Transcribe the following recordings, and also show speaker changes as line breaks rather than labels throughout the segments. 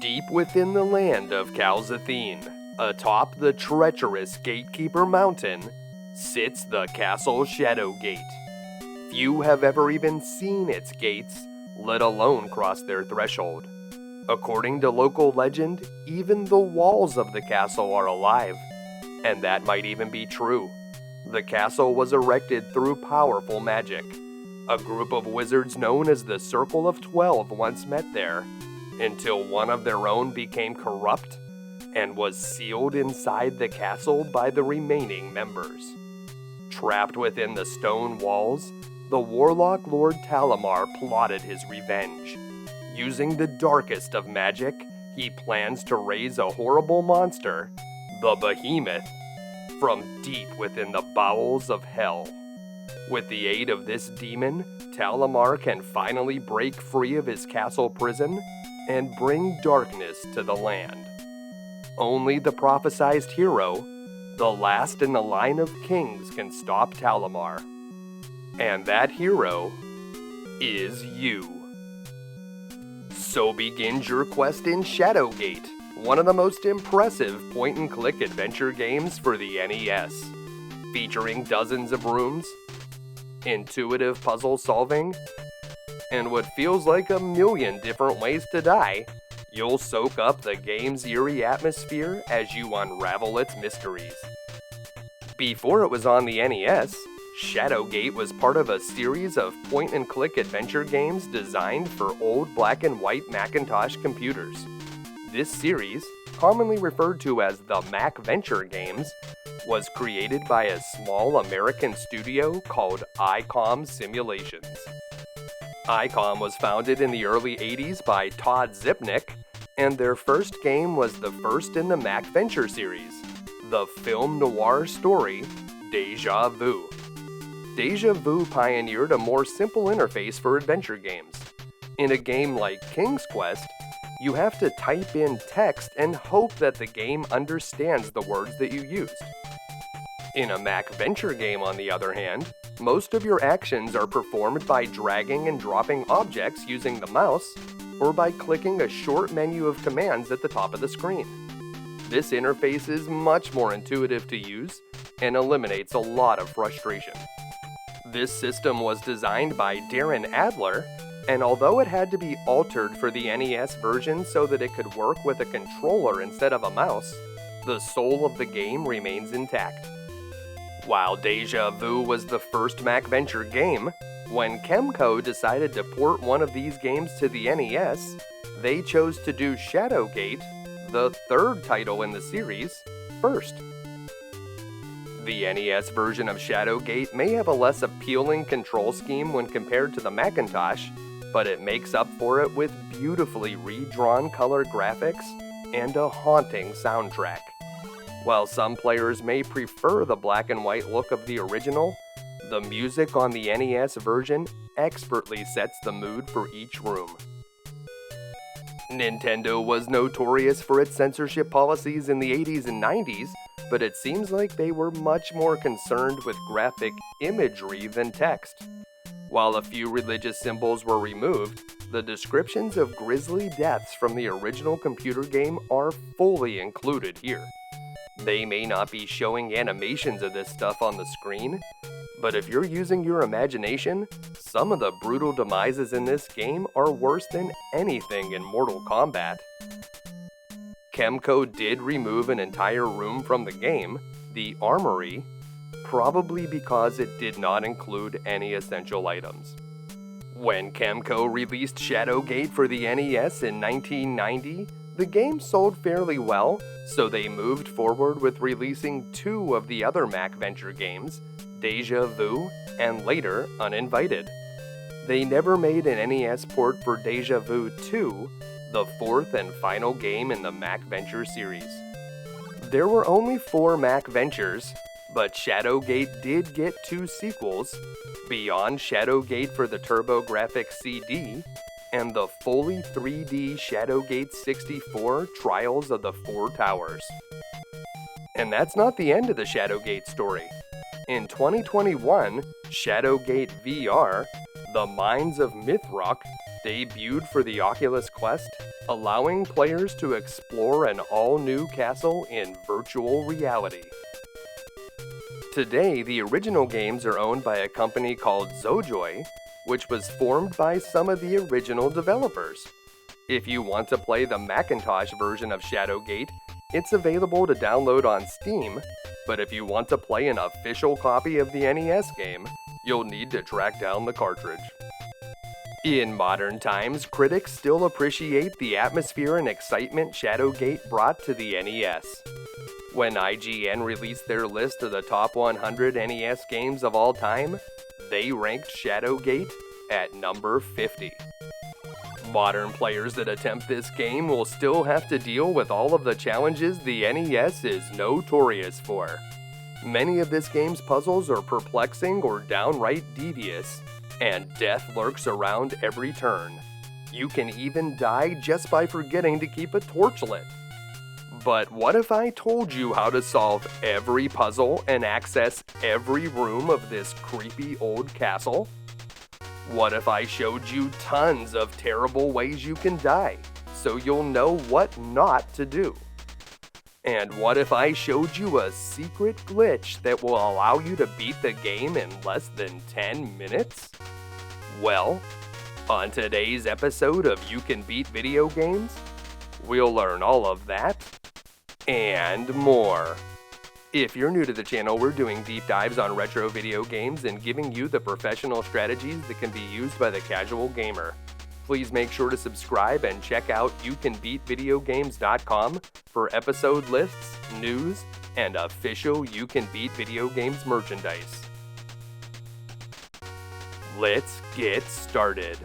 Deep within the land of Calzathene, atop the treacherous Gatekeeper Mountain, sits the castle Shadowgate. Few have ever even seen its gates, let alone cross their threshold. According to local legend, even the walls of the castle are alive, and that might even be true. The castle was erected through powerful magic. A group of wizards known as the Circle of 12 once met there, until one of their own became corrupt and was sealed inside the castle by the remaining members. Trapped within the stone walls, the warlock Lord Talamar plotted his revenge. Using the darkest of magic, he plans to raise a horrible monster, the Behemoth, from deep within the bowels of hell. With the aid of this demon, Talamar can finally break free of his castle prison and bring darkness to the land. Only the prophesized hero, the last in the line of kings, can stop Talamar. And that hero is you. So begins your quest in Shadowgate, one of the most impressive point-and-click adventure games for the NES. Featuring dozens of rooms, intuitive puzzle solving, and what feels like a million different ways to die, you'll soak up the game's eerie atmosphere as you unravel its mysteries. Before it was on the NES, Shadowgate was part of a series of point-and-click adventure games designed for old black-and-white Macintosh computers. This series, commonly referred to as the Macventure games, was created by a small American studio called ICOM Simulations. ICOM was founded in the early 80s by Todd Zipnick, and their first game was the first in the Macventure series, the film noir story Deja Vu. Deja Vu pioneered a more simple interface for adventure games. In a game like King's Quest, you have to type in text and hope that the game understands the words that you used. In a Macventure game, on the other hand, most of your actions are performed by dragging and dropping objects using the mouse, or by clicking a short menu of commands at the top of the screen. This interface is much more intuitive to use, and eliminates a lot of frustration. This system was designed by Darren Adler, and although it had to be altered for the NES version so that it could work with a controller instead of a mouse, the soul of the game remains intact. While Deja Vu was the first Macventure game, when Kemco decided to port one of these games to the NES, they chose to do Shadowgate, the third title in the series, first. The NES version of Shadowgate may have a less appealing control scheme when compared to the Macintosh, but it makes up for it with beautifully redrawn color graphics and a haunting soundtrack. While some players may prefer the black and white look of the original, the music on the NES version expertly sets the mood for each room. Nintendo was notorious for its censorship policies in the 80s and 90s, but it seems like they were much more concerned with graphic imagery than text. While a few religious symbols were removed, the descriptions of grisly deaths from the original computer game are fully included here. They may not be showing animations of this stuff on the screen, but if you're using your imagination, some of the brutal demises in this game are worse than anything in Mortal Kombat. Kemco did remove an entire room from the game, the Armory, probably because it did not include any essential items. When Kemco released Shadowgate for the NES in 1990, the game sold fairly well, so they moved forward with releasing two of the other Macventure games, Deja Vu and later Uninvited. They never made an NES port for Deja Vu 2, the fourth and final game in the Macventure series. There were only 4 Macventures, but Shadowgate did get 2 sequels, Beyond Shadowgate for the TurboGrafx CD, and the fully 3D Shadowgate 64 Trials of the Four Towers. And that's not the end of the Shadowgate story. In 2021, Shadowgate VR, The Mines of Mythrock, debuted for the Oculus Quest, allowing players to explore an all-new castle in virtual reality. Today, the original games are owned by a company called Zojoi, which was formed by some of the original developers. If you want to play the Macintosh version of Shadowgate, it's available to download on Steam, but if you want to play an official copy of the NES game, you'll need to track down the cartridge. In modern times, critics still appreciate the atmosphere and excitement Shadowgate brought to the NES. When IGN released their list of the top 100 NES games of all time, they ranked Shadowgate at number 50. Modern players that attempt this game will still have to deal with all of the challenges the NES is notorious for. Many of this game's puzzles are perplexing or downright devious, and death lurks around every turn. You can even die just by forgetting to keep a torch lit. But what if I told you how to solve every puzzle and access every room of this creepy old castle? What if I showed you tons of terrible ways you can die, so you'll know what not to do? And what if I showed you a secret glitch that will allow you to beat the game in less than 10 minutes? Well, on today's episode of You Can Beat Video Games, we'll learn all of that and more. If you're new to the channel, we're doing deep dives on retro video games and giving you the professional strategies that can be used by the casual gamer. Please make sure to subscribe and check out youcanbeatvideogames.com for episode lists, news, and official You Can Beat Video Games merchandise. Let's get started.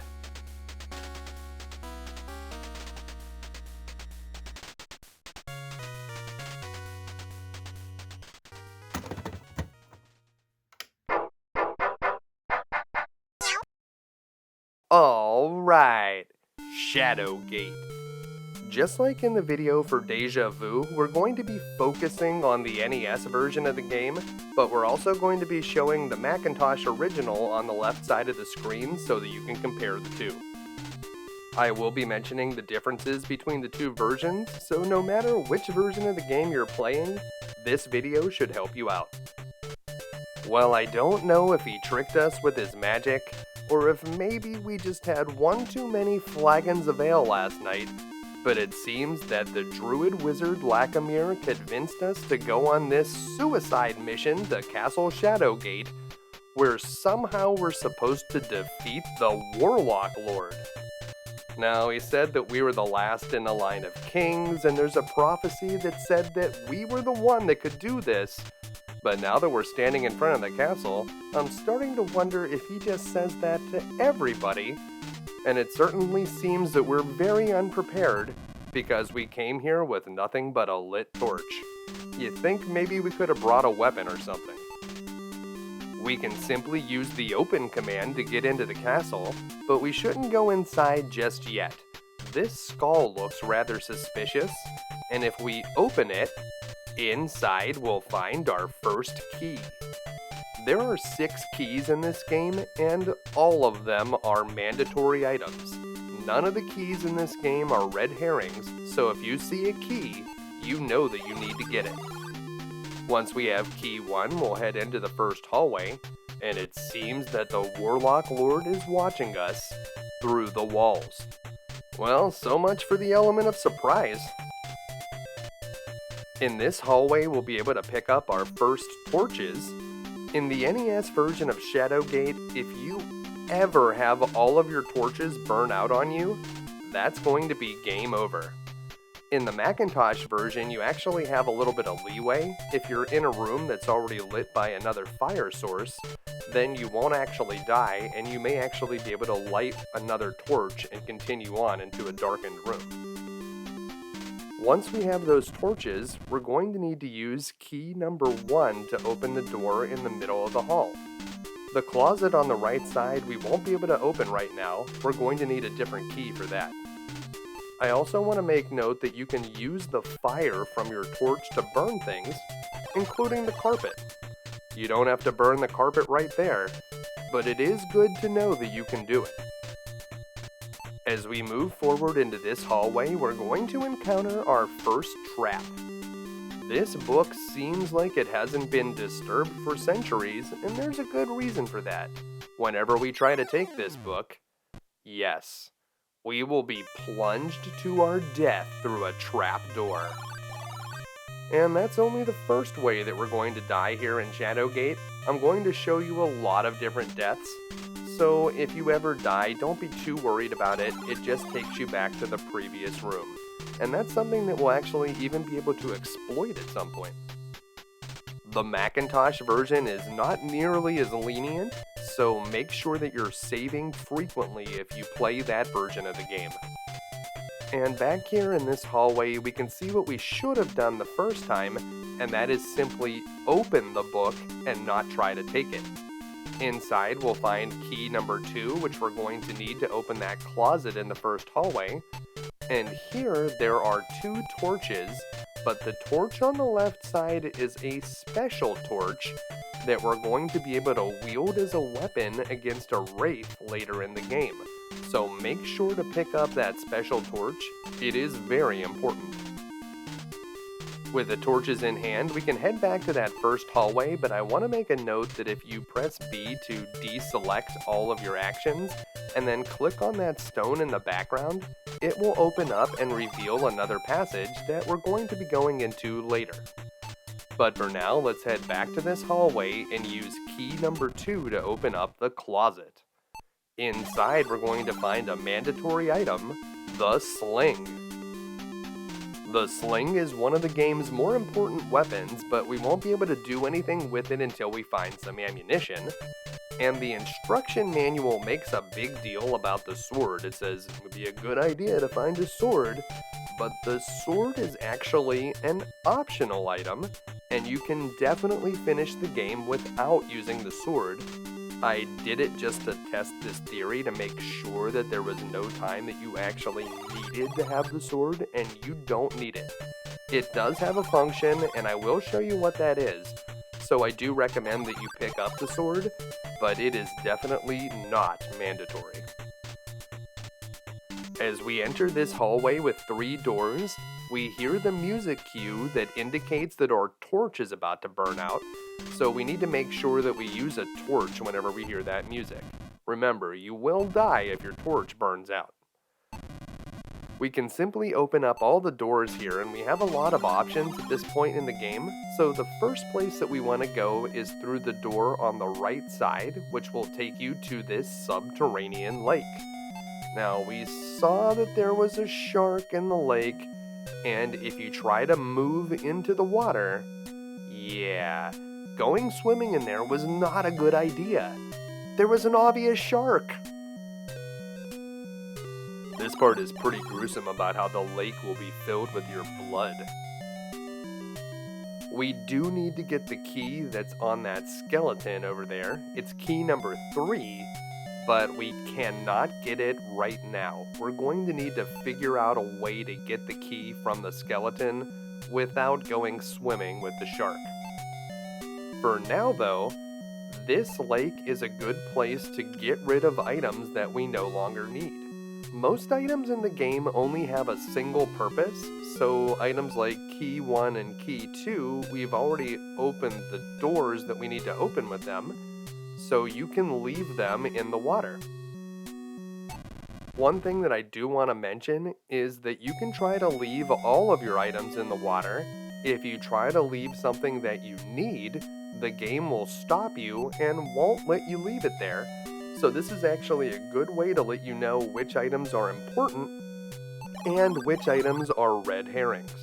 Alright, Shadowgate. Just like in the video for Deja Vu, we're going to be focusing on the NES version of the game, but we're also going to be showing the Macintosh original on the left side of the screen so that you can compare the two. I will be mentioning the differences between the two versions, so no matter which version of the game you're playing, this video should help you out. Well, I don't know if he tricked us with his magic, or if maybe we just had one too many flagons of ale last night, but it seems that the druid wizard Lacamere convinced us to go on this suicide mission to Castle Shadowgate, where somehow we're supposed to defeat the Warlock Lord. Now, he said that we were the last in the line of kings, and there's a prophecy that said that we were the one that could do this. But now that we're standing in front of the castle, I'm starting to wonder if he just says that to everybody. And it certainly seems that we're very unprepared, because we came here with nothing but a lit torch. You'd think maybe we could have brought a weapon or something. We can simply use the open command to get into the castle, but we shouldn't go inside just yet. This skull looks rather suspicious, and if we open it, inside we'll find our first key. There are 6 keys in this game, and all of them are mandatory items. None of the keys in this game are red herrings, so if you see a key, you know that you need to get it. Once we have key 1, we'll head into the first hallway, and it seems that the Warlock Lord is watching us through the walls. Well, so much for the element of surprise. In this hallway, we'll be able to pick up our first torches. In the NES version of Shadowgate, if you ever have all of your torches burn out on you, that's going to be game over. In the Macintosh version, you actually have a little bit of leeway. If you're in a room that's already lit by another fire source, then you won't actually die, and you may actually be able to light another torch and continue on into a darkened room. Once we have those torches, we're going to need to use key number 1 to open the door in the middle of the hall. The closet on the right side we won't be able to open right now. We're going to need a different key for that. I also want to make note that you can use the fire from your torch to burn things, including the carpet. You don't have to burn the carpet right there, but it is good to know that you can do it. As we move forward into this hallway, we're going to encounter our first trap. This book seems like it hasn't been disturbed for centuries, and there's a good reason for that. Whenever we try to take this book, yes, we will be plunged to our death through a trap door. And that's only the first way that we're going to die here in Shadowgate. I'm going to show you a lot of different deaths, so if you ever die, don't be too worried about it. It just takes you back to the previous room. And that's something that we'll actually even be able to exploit at some point. The Macintosh version is not nearly as lenient, so make sure that you're saving frequently if you play that version of the game. And back here in this hallway, we can see what we should have done the first time, and that is simply open the book and not try to take it. Inside, we'll find key number 2, which we're going to need to open that closet in the first hallway. And here, there are 2 torches, but the torch on the left side is a special torch that we're going to be able to wield as a weapon against a wraith later in the game. So make sure to pick up that special torch. It is very important. With the torches in hand, we can head back to that first hallway, but I want to make a note that if you press B to deselect all of your actions, and then click on that stone in the background, it will open up and reveal another passage that we're going to be going into later. But for now, let's head back to this hallway and use key number 2 to open up the closet. Inside, we're going to find a mandatory item, the sling. The sling is one of the game's more important weapons, but we won't be able to do anything with it until we find some ammunition. And the instruction manual makes a big deal about the sword. It says it would be a good idea to find a sword, but the sword is actually an optional item, and you can definitely finish the game without using the sword. I did it just to test this theory to make sure that there was no time that you actually needed to have the sword, and you don't need it. It does have a function, and I will show you what that is. So I do recommend that you pick up the sword, but it is definitely not mandatory. As we enter this hallway with 3 doors, we hear the music cue that indicates that our torch is about to burn out, so we need to make sure that we use a torch whenever we hear that music. Remember, you will die if your torch burns out. We can simply open up all the doors here, and we have a lot of options at this point in the game, so the first place that we want to go is through the door on the right side, which will take you to this Subterranean Lake. Now, we saw that there was a shark in the lake, and if you try to move into the water, yeah, going swimming in there was not a good idea. There was an obvious shark. This part is pretty gruesome about how the lake will be filled with your blood. We do need to get the key that's on that skeleton over there. It's key number 3, but we cannot get it right now. We're going to need to figure out a way to get the key from the skeleton without going swimming with the shark. For now though, this lake is a good place to get rid of items that we no longer need. Most items in the game only have a single purpose, so items like key 1 and key 2, we've already opened the doors that we need to open with them, so you can leave them in the water. One thing that I do want to mention is that you can try to leave all of your items in the water. If you try to leave something that you need, the game will stop you and won't let you leave it there. So this is actually a good way to let you know which items are important and which items are red herrings.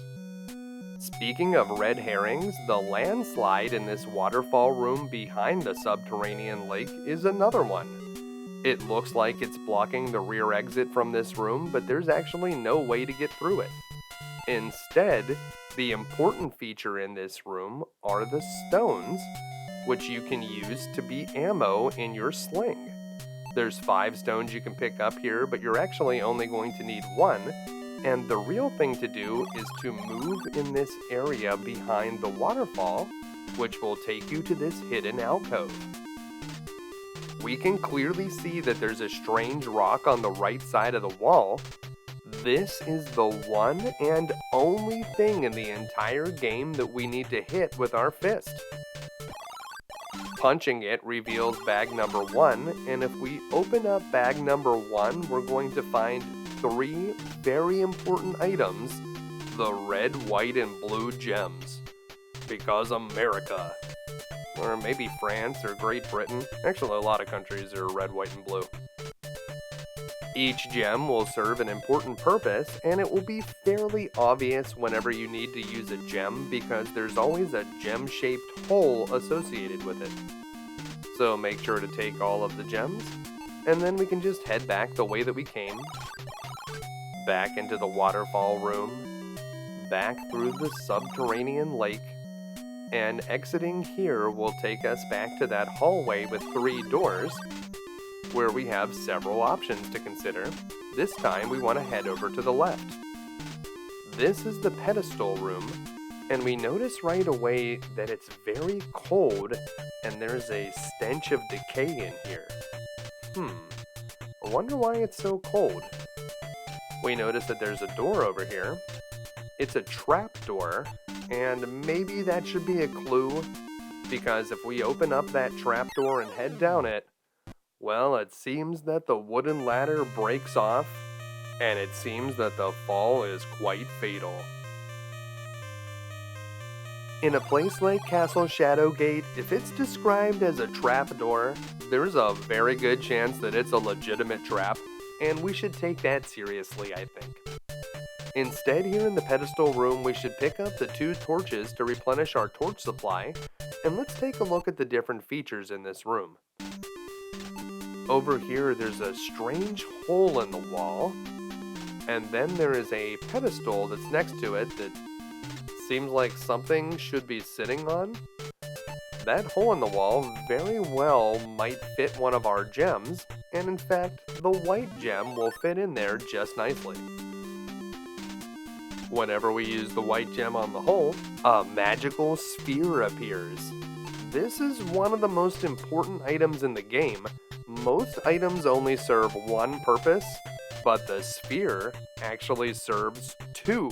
Speaking of red herrings, the landslide in this waterfall room behind the Subterranean Lake is another one. It looks like it's blocking the rear exit from this room, but there's actually no way to get through it. Instead, the important feature in this room are the stones, which you can use to be ammo in your sling. There's 5 stones you can pick up here, but you're actually only going to need 1, and the real thing to do is to move in this area behind the waterfall which will take you to this hidden alcove. We can clearly see that there's a strange rock on the right side of the wall. This is the one and only thing in the entire game that we need to hit with our fist. Punching it reveals bag number 1, and if we open up bag number 1, we're going to find 3 very important items: the red, white, and blue gems. Because America. Or maybe France or Great Britain. Actually, a lot of countries are red, white, and blue. Each gem will serve an important purpose, and it will be fairly obvious whenever you need to use a gem because there's always a gem-shaped hole associated with it. So make sure to take all of the gems, and then we can just head back the way that we came. Back into the waterfall room, back through the Subterranean Lake, and exiting here will take us back to that hallway with 3 doors, where we have several options to consider. This time we want to head over to the left. This is the Pedestal Room, and we notice right away that it's very cold and there's a stench of decay in here. I wonder why it's so cold. We notice that there's a door over here. It's a trap door, and maybe that should be a clue, because if we open up that trap door and head down it, well, it seems that the wooden ladder breaks off, and it seems that the fall is quite fatal. In a place like Castle Shadowgate, if it's described as a trap door, there's a very good chance that it's a legitimate trap, and we should take that seriously, I think. Instead, here in the Pedestal Room, we should pick up the 2 torches to replenish our torch supply, and let's take a look at the different features in this room. Over here, there's a strange hole in the wall, and then there is a pedestal that's next to it that seems like something should be sitting on. That hole in the wall very well might fit one of our gems, and in fact, the white gem will fit in there just nicely. Whenever we use the white gem on the hole, a magical sphere appears. This is one of the most important items in the game. Most items only serve one purpose, but the sphere actually serves 2.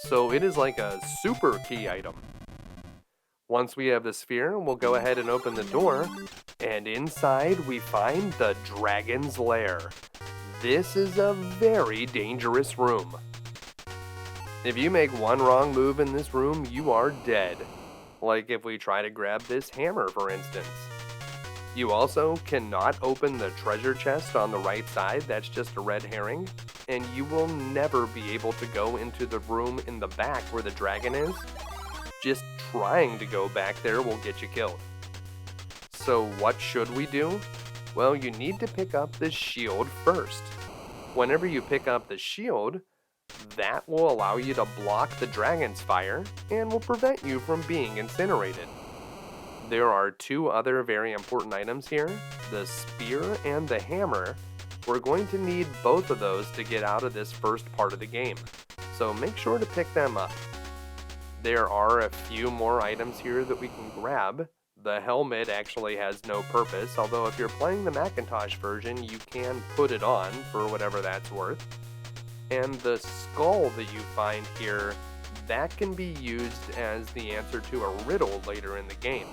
So it is like a super key item. Once we have the sphere, we'll go ahead and open the door, and inside we find the Dragon's Lair. This is a very dangerous room. If you make one wrong move in this room, you are dead. Like if we try to grab this hammer, for instance. You also cannot open the treasure chest on the right side, that's just a red herring, and you will never be able to go into the room in the back where the dragon is. Just trying to go back there will get you killed. So what should we do? Well, you need to pick up the shield first. Whenever you pick up the shield, that will allow you to block the dragon's fire and will prevent you from being incinerated. There are 2 other very important items here, the spear and the hammer. We're going to need both of those to get out of this first part of the game, so make sure to pick them up. There are a few more items here that we can grab. The helmet actually has no purpose, although if you're playing the Macintosh version, you can put it on for whatever that's worth. And the skull that you find here, that can be used as the answer to a riddle later in the game.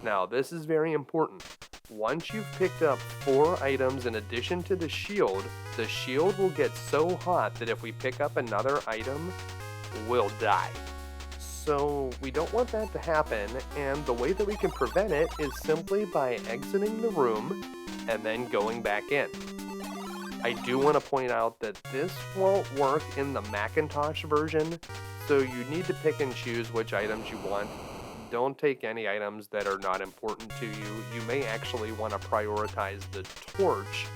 Now, this is very important. Once you've picked up 4 items in addition to the shield will get so hot that if we pick up another item, we'll die. So we don't want that to happen, and the way that we can prevent it is simply by exiting the room and then going back in. I do want to point out that this won't work in the Macintosh version, so you need to pick and choose which items you want. Don't take any items that are not important to you. You may actually want to prioritize the torch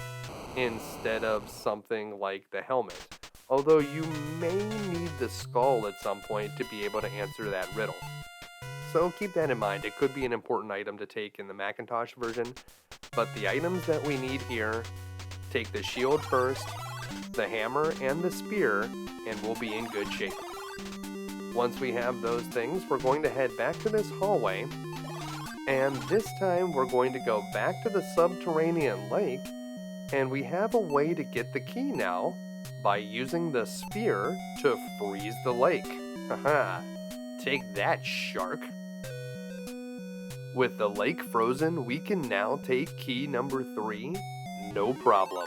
instead of something like the helmet. Although you may need the skull at some point to be able to answer that riddle. So keep that in mind. It could be an important item to take in the Macintosh version, but the items that we need here, take the shield first, the hammer and the spear, and we'll be in good shape. Once we have those things, we're going to head back to this hallway, and this time we're going to go back to the Subterranean Lake, and we have a way to get the key now by using the sphere to freeze the lake. Haha, take that, shark! With the lake frozen, we can now take key number 3, no problem.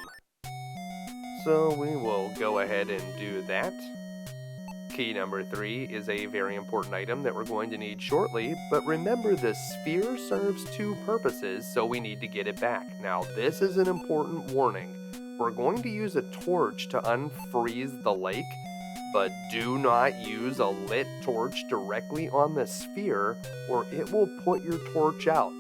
So we will go ahead and do that. Key number 3 is a very important item that we're going to need shortly, but remember the sphere serves 2 purposes, so we need to get it back. Now this is an important warning. We're going to use a torch to unfreeze the lake, but do not use a lit torch directly on the sphere or it will put your torch out.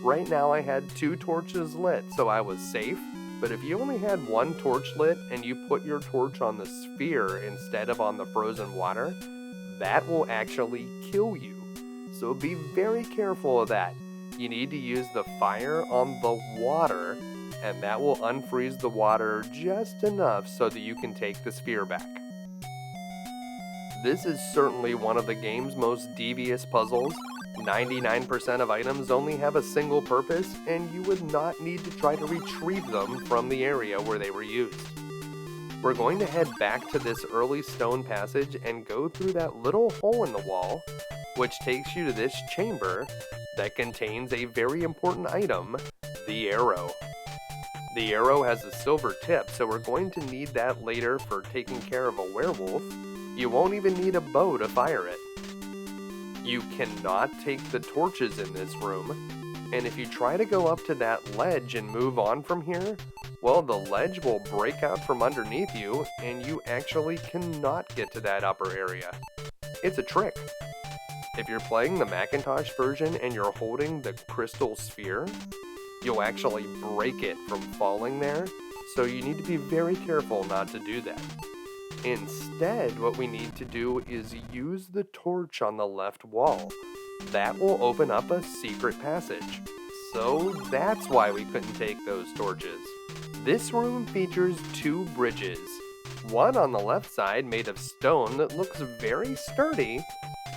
Right now I had 2 torches lit, so I was safe. But if you only had 1 torch lit and you put your torch on the sphere instead of on the frozen water, that will actually kill you. So be very careful of that. You need to use the fire on the water, and that will unfreeze the water just enough so that you can take the sphere back. This is certainly one of the game's most devious puzzles. 99% of items only have a single purpose, and you would not need to try to retrieve them from the area where they were used. We're going to head back to this early stone passage and go through that little hole in the wall, which takes you to this chamber that contains a very important item, the arrow. The arrow has a silver tip, so we're going to need that later for taking care of a werewolf. You won't even need a bow to fire it. You cannot take the torches in this room, and if you try to go up to that ledge and move on from here, well, the ledge will break out from underneath you, and you actually cannot get to that upper area. It's a trick. If you're playing the Macintosh version and you're holding the crystal sphere, you'll actually break it from falling there, so you need to be very careful not to do that. Instead, what we need to do is use the torch on the left wall. That will open up a secret passage. So that's why we couldn't take those torches. This room features 2 bridges. One on the left side made of stone that looks very sturdy,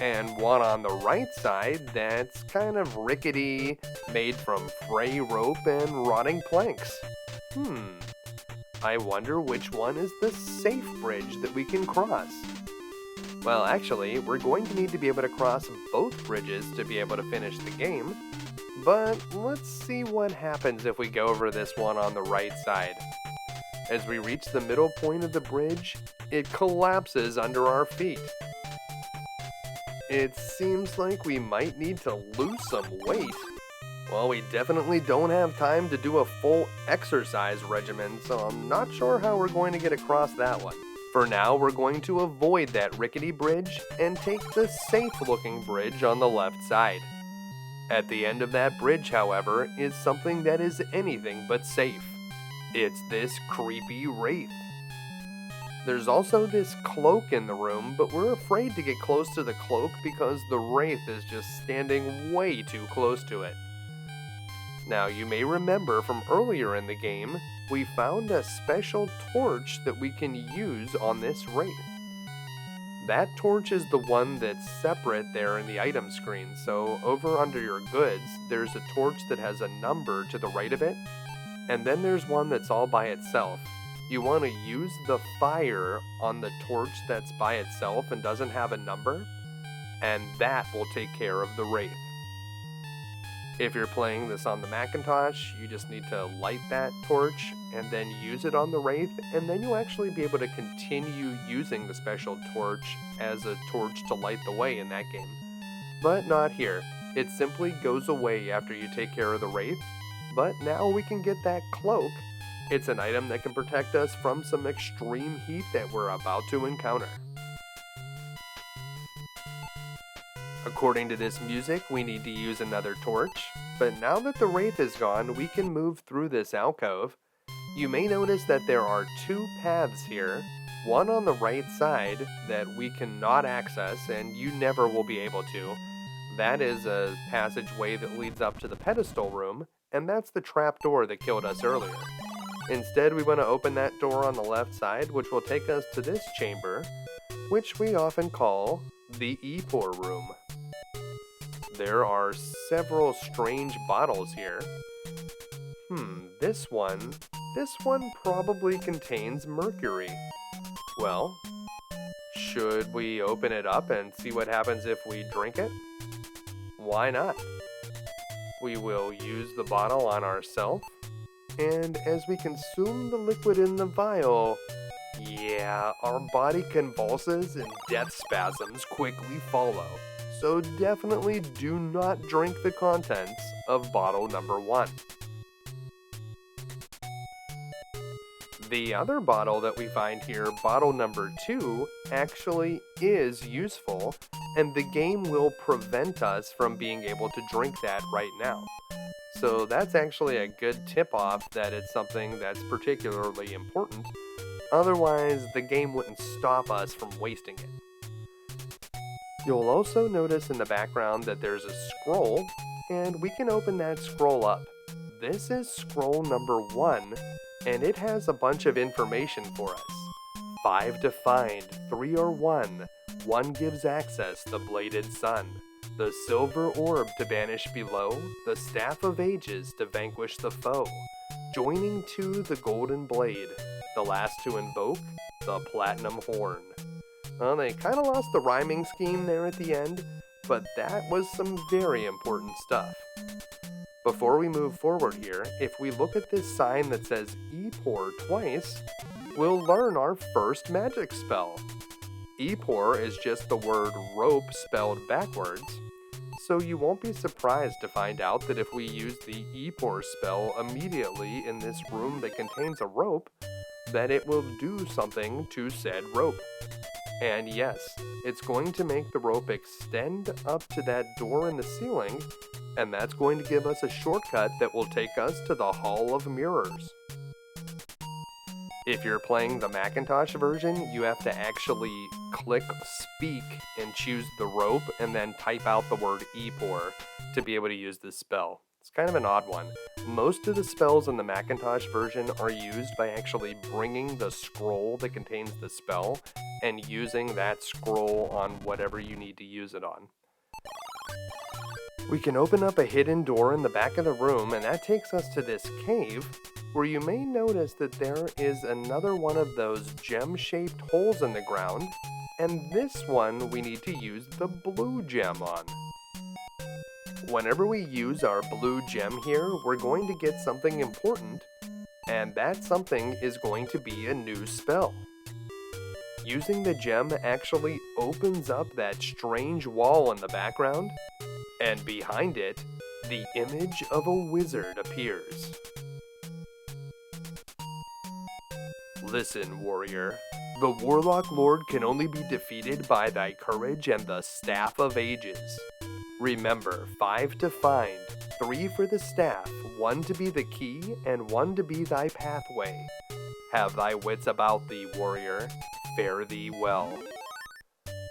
and one on the right side that's kind of rickety, made from fray rope and rotting planks. I wonder which one is the safe bridge that we can cross. Well, actually, we're going to need to be able to cross both bridges to be able to finish the game, but let's see what happens if we go over this one on the right side. As we reach the middle point of the bridge, it collapses under our feet. It seems like we might need to lose some weight. Well, we definitely don't have time to do a full exercise regimen, so I'm not sure how we're going to get across that one. For now, we're going to avoid that rickety bridge and take the safe-looking bridge on the left side. At the end of that bridge, however, is something that is anything but safe. It's this creepy wraith. There's also this cloak in the room, but we're afraid to get close to the cloak because the wraith is just standing way too close to it. Now, you may remember from earlier in the game, we found a special torch that we can use on this wraith. That torch is the one that's separate there in the item screen, so over under your goods, there's a torch that has a number to the right of it, and then there's one that's all by itself. You want to use the fire on the torch that's by itself and doesn't have a number, and that will take care of the wraith. If you're playing this on the Macintosh, you just need to light that torch and then use it on the wraith, and then you'll actually be able to continue using the special torch as a torch to light the way in that game. But not here. It simply goes away after you take care of the wraith, but now we can get that cloak. It's an item that can protect us from some extreme heat that we're about to encounter. According to this music, we need to use another torch, but now that the wraith is gone, we can move through this alcove. You may notice that there are 2 paths here, one on the right side that we cannot access and you never will be able to. That is a passageway that leads up to the Pedestal Room, and that's the trapdoor that killed us earlier. Instead, we want to open that door on the left side, which will take us to this chamber, which we often call the E-Pour Room. There are several strange bottles here. This one probably contains mercury. Well, should we open it up and see what happens if we drink it? Why not? We will use the bottle on ourselves, and as we consume the liquid in the vial, yeah, our body convulses and death spasms quickly follow. So definitely do not drink the contents of bottle number 1. The other bottle that we find here, bottle number 2, actually is useful, and the game will prevent us from being able to drink that right now. So that's actually a good tip-off that it's something that's particularly important. Otherwise, the game wouldn't stop us from wasting it. You'll also notice in the background that there's a scroll, and we can open that scroll up. This is scroll number 1, and it has a bunch of information for us. 5 to find, 3 are 1. 1 gives access, the bladed sun. The silver orb to banish below, the staff of ages to vanquish the foe. Joining to the golden blade, the last to invoke, the platinum horn. Well, they kind of lost the rhyming scheme there at the end, but that was some very important stuff. Before we move forward here, if we look at this sign that says E-Pour twice, we'll learn our first magic spell. E-Pour is just the word rope spelled backwards, so you won't be surprised to find out that if we use the E-Pour spell immediately in this room that contains a rope, that it will do something to said rope. And yes, it's going to make the rope extend up to that door in the ceiling, and that's going to give us a shortcut that will take us to the Hall of Mirrors. If you're playing the Macintosh version, you have to actually click speak and choose the rope and then type out the word E-Pour to be able to use this spell. It's kind of an odd one. Most of the spells in the Macintosh version are used by actually bringing the scroll that contains the spell and using that scroll on whatever you need to use it on. We can open up a hidden door in the back of the room, and that takes us to this cave, where you may notice that there is another one of those gem-shaped holes in the ground, and this one we need to use the blue gem on. Whenever we use our blue gem here, we're going to get something important, and that something is going to be a new spell. Using the gem actually opens up that strange wall in the background, and behind it, the image of a wizard appears. Listen, warrior. The Warlock Lord can only be defeated by thy courage and the Staff of Ages. Remember, 5 to find, 3 for the staff, 1 to be the key, and 1 to be thy pathway. Have thy wits about thee, warrior. Fare thee well.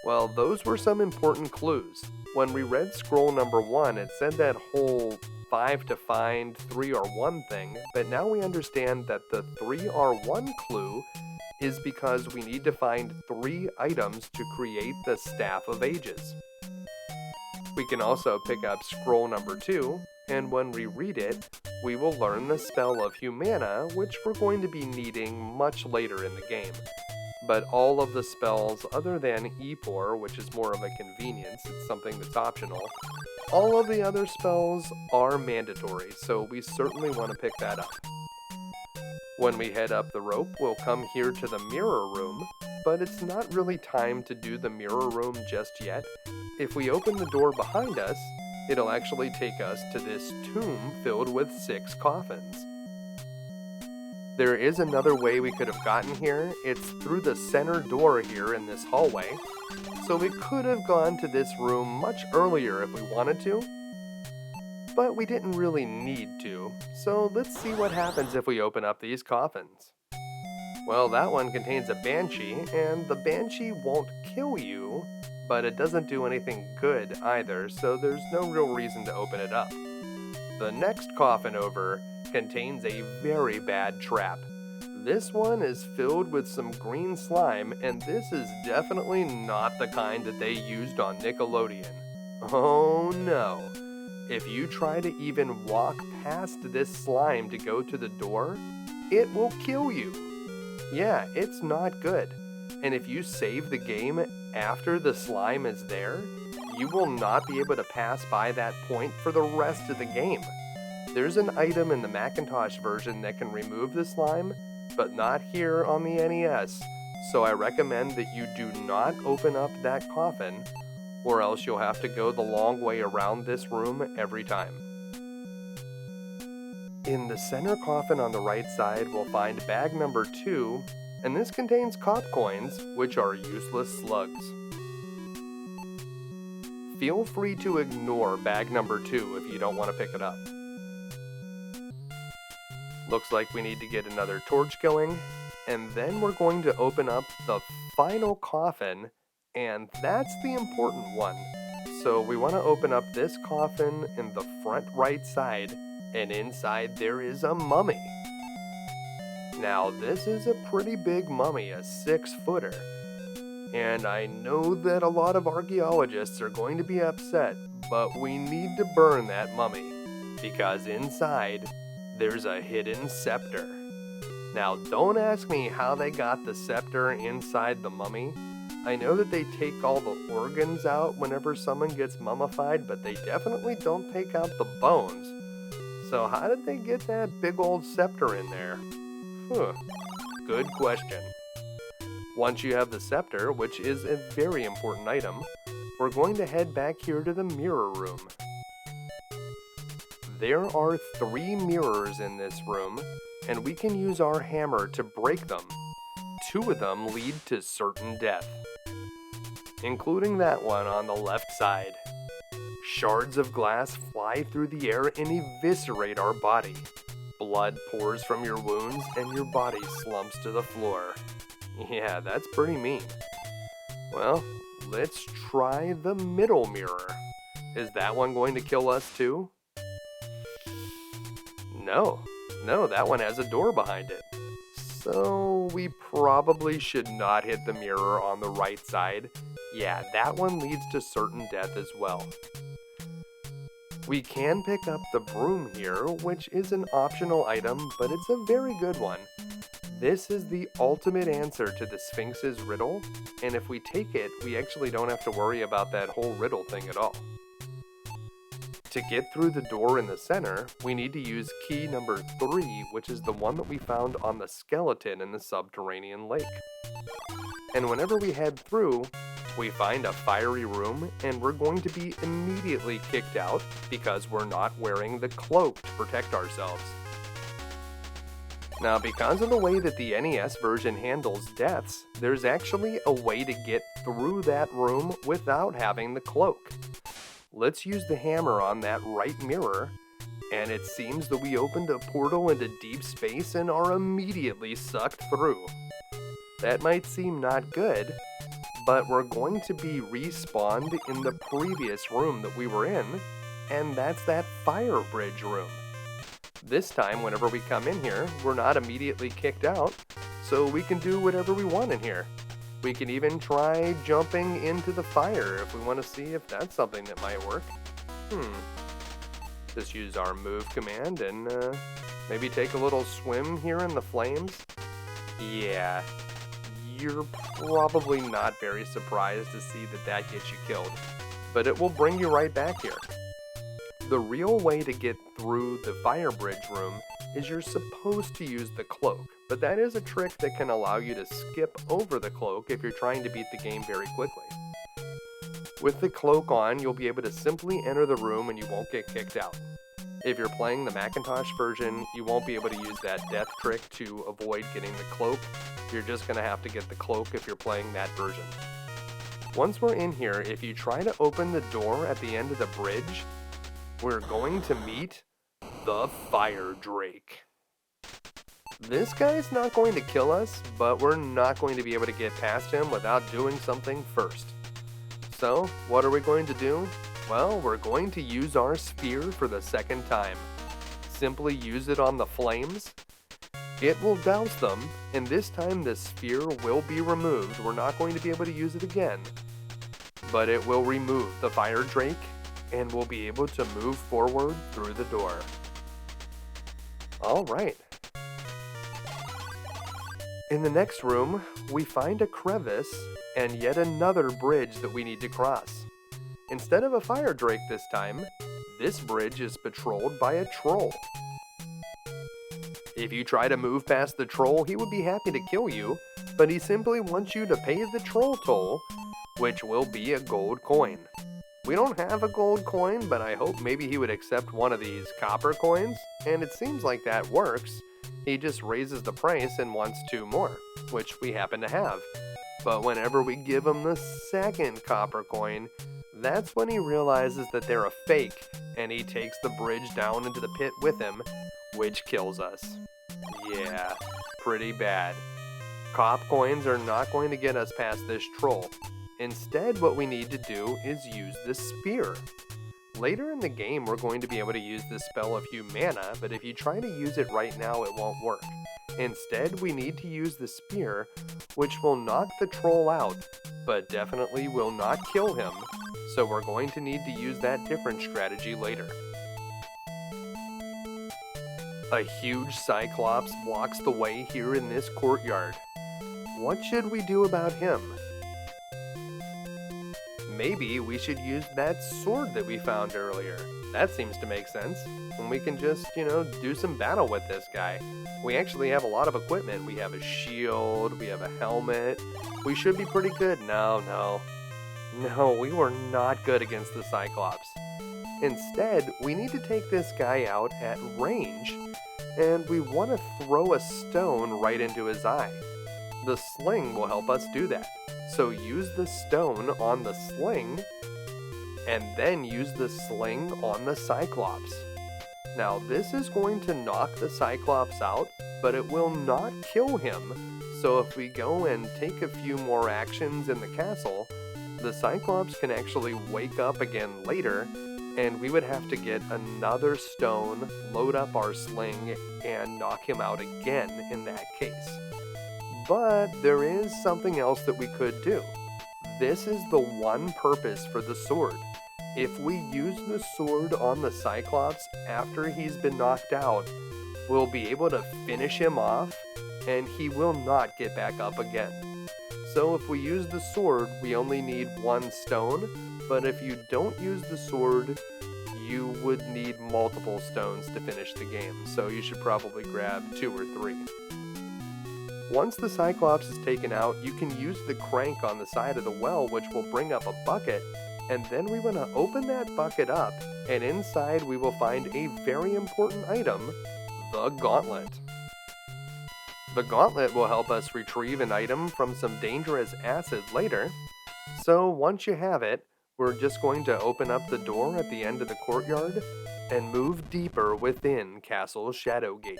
Well, those were some important clues. When we read scroll number 1, it said that whole 5 to find, 3 are 1 thing, but now we understand that the 3 are 1 clue is because we need to find 3 items to create the Staff of Ages. We can also pick up scroll number 2, and when we read it, we will learn the spell of Humana, which we're going to be needing much later in the game. But all of the spells other than E-Pour, which is more of a convenience, it's something that's optional, all of the other spells are mandatory, so we certainly want to pick that up. When we head up the rope, we'll come here to the mirror room, but it's not really time to do the mirror room just yet. If we open the door behind us, it'll actually take us to this tomb filled with 6 coffins. There is another way we could have gotten here. It's through the center door here in this hallway. So we could have gone to this room much earlier if we wanted to, but we didn't really need to. So let's see what happens if we open up these coffins. Well, that one contains a banshee, and the banshee won't kill you, but it doesn't do anything good either, so there's no real reason to open it up. The next coffin over contains a very bad trap. This one is filled with some green slime, and this is definitely not the kind that they used on Nickelodeon. Oh no. If you try to even walk past this slime to go to the door, it will kill you. Yeah, it's not good. And if you save the game after the slime is there, you will not be able to pass by that point for the rest of the game. There's an item in the Macintosh version that can remove the slime, but not here on the NES, so I recommend that you do not open up that coffin, or else you'll have to go the long way around this room every time. In the center coffin on the right side, we'll find bag number 2, and this contains cop coins, which are useless slugs. Feel free to ignore bag number 2 if you don't want to pick it up. Looks like we need to get another torch going, and then we're going to open up the final coffin, and that's the important one. So we want to open up this coffin in the front right side, and inside there is a mummy. Now this is a pretty big mummy, a 6-footer. And I know that a lot of archaeologists are going to be upset, but we need to burn that mummy, because inside there's a hidden scepter. Now don't ask me how they got the scepter inside the mummy. I know that they take all the organs out whenever someone gets mummified, but they definitely don't take out the bones. So how did they get that big old scepter in there? Good question. Once you have the scepter, which is a very important item, we're going to head back here to the mirror room. There are 3 mirrors in this room, and we can use our hammer to break them. 2 of them lead to certain death, including that one on the left side. Shards of glass fly through the air and eviscerate our body. Blood pours from your wounds and your body slumps to the floor. Yeah, that's pretty mean. Well, let's try the middle mirror. Is that one going to kill us too? No, that one has a door behind it. So we probably should not hit the mirror on the right side. Yeah, that one leads to certain death as well. We can pick up the broom here, which is an optional item, but it's a very good one. This is the ultimate answer to the Sphinx's riddle, and if we take it, we actually don't have to worry about that whole riddle thing at all. To get through the door in the center, we need to use key number 3, which is the one that we found on the skeleton in the Subterranean Lake. And whenever we head through, we find a fiery room, and we're going to be immediately kicked out because we're not wearing the cloak to protect ourselves. Now, because of the way that the NES version handles deaths, there's actually a way to get through that room without having the cloak. Let's use the hammer on that right mirror, and it seems that we opened a portal into deep space and are immediately sucked through. That might seem not good, but we're going to be respawned in the previous room that we were in, and that's that fire bridge room. This time, whenever we come in here, we're not immediately kicked out, so we can do whatever we want in here. We can even try jumping into the fire if we want to see if that's something that might work. Just use our move command and maybe take a little swim here in the flames. Yeah, you're probably not very surprised to see that that gets you killed, but it will bring you right back here. The real way to get through the fire bridge room is you're supposed to use the cloak, but that is a trick that can allow you to skip over the cloak if you're trying to beat the game very quickly. With the cloak on, you'll be able to simply enter the room and you won't get kicked out. If you're playing the Macintosh version, you won't be able to use that death trick to avoid getting the cloak. You're just going to have to get the cloak if you're playing that version. Once we're in here, if you try to open the door at the end of the bridge, we're going to meet the Fire Drake. This guy's not going to kill us, but we're not going to be able to get past him without doing something first. So, what are we going to do? Well, we're going to use our sphere for the second time. Simply use it on the flames, It will douse them, and this time the sphere will be removed. We're not going to be able to use it again, but it will remove the fire drake, and we'll be able to move forward through the door. Alright. In the next room, we find a crevice and yet another bridge that we need to cross. Instead of a fire drake this time, this bridge is patrolled by a troll. If you try to move past the troll, he would be happy to kill you, but he simply wants you to pay the troll toll, which will be a gold coin. We don't have a gold coin, but I hope maybe he would accept one of these copper coins, and it seems like that works. He just raises the price and wants 2 more, which we happen to have. But whenever we give him the second copper coin, that's when he realizes that they're a fake, and he takes the bridge down into the pit with him, which kills us. Yeah, pretty bad. Cop coins are not going to get us past this troll. Instead, what we need to do is use the spear. Later in the game, we're going to be able to use this spell a few mana, but if you try to use it right now, it won't work. Instead, we need to use the spear, which will knock the troll out, but definitely will not kill him, so we're going to need to use that different strategy later. A huge Cyclops blocks the way here in this courtyard. What should we do about him? Maybe we should use that sword that we found earlier. That seems to make sense. And we can just, do some battle with this guy. We actually have a lot of equipment. We have a shield, we have a helmet. We should be pretty good. No, we were not good against the Cyclops. Instead, we need to take this guy out at range, and we want to throw a stone right into his eye. The sling will help us do that. So use the stone on the sling, and then use the sling on the Cyclops. Now this is going to knock the Cyclops out, but it will not kill him. So if we go and take a few more actions in the castle, the Cyclops can actually wake up again later, and we would have to get another stone, load up our sling, and knock him out again in that case. But there is something else that we could do. This is the one purpose for the sword. If we use the sword on the Cyclops after he's been knocked out, we'll be able to finish him off, and he will not get back up again. So if we use the sword, we only need 1 stone, but if you don't use the sword, you would need multiple stones to finish the game, so you should probably grab 2 or 3. Once the Cyclops is taken out, you can use the crank on the side of the well, which will bring up a bucket, and then we want to open that bucket up, and inside we will find a very important item, the Gauntlet. The Gauntlet will help us retrieve an item from some dangerous acid later, so once you have it, we're just going to open up the door at the end of the courtyard and move deeper within Castle Shadowgate.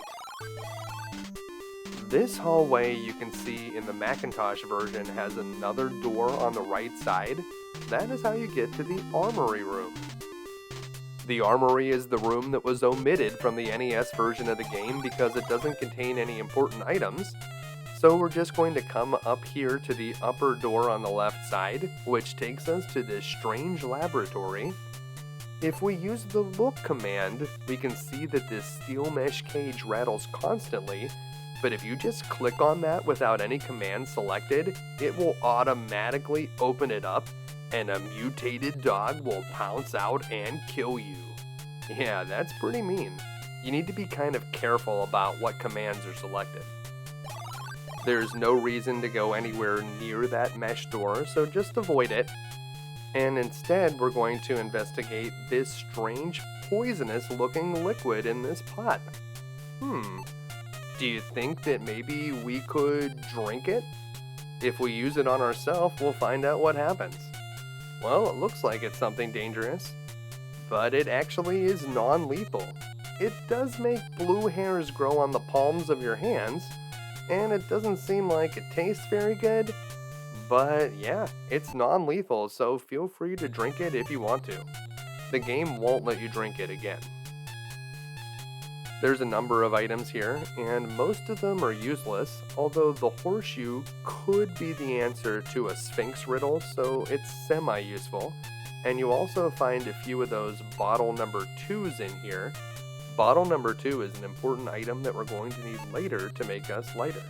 This hallway you can see in the Macintosh version has another door on the right side. That is how you get to the Armory Room. The Armory is the room that was omitted from the NES version of the game because it doesn't contain any important items. So we're just going to come up here to the upper door on the left side, which takes us to this strange laboratory. If we use the look command, we can see that this steel mesh cage rattles constantly, but if you just click on that without any command selected, it will automatically open it up, and a mutated dog will pounce out and kill you. Yeah, that's pretty mean. You need to be kind of careful about what commands are selected. There's no reason to go anywhere near that mesh door, so just avoid it. And instead, we're going to investigate this strange, poisonous-looking liquid in this pot. Do you think that maybe we could drink it? If we use it on ourselves, we'll find out what happens. Well, it looks like it's something dangerous, but it actually is non-lethal. It does make blue hairs grow on the palms of your hands, and it doesn't seem like it tastes very good, but yeah, it's non-lethal, so feel free to drink it if you want to. The game won't let you drink it again. There's a number of items here, and most of them are useless, although the horseshoe could be the answer to a Sphinx riddle, so it's semi-useful. And you also find a few of those bottle number 2s in here. Bottle number 2 is an important item that we're going to need later to make us lighter.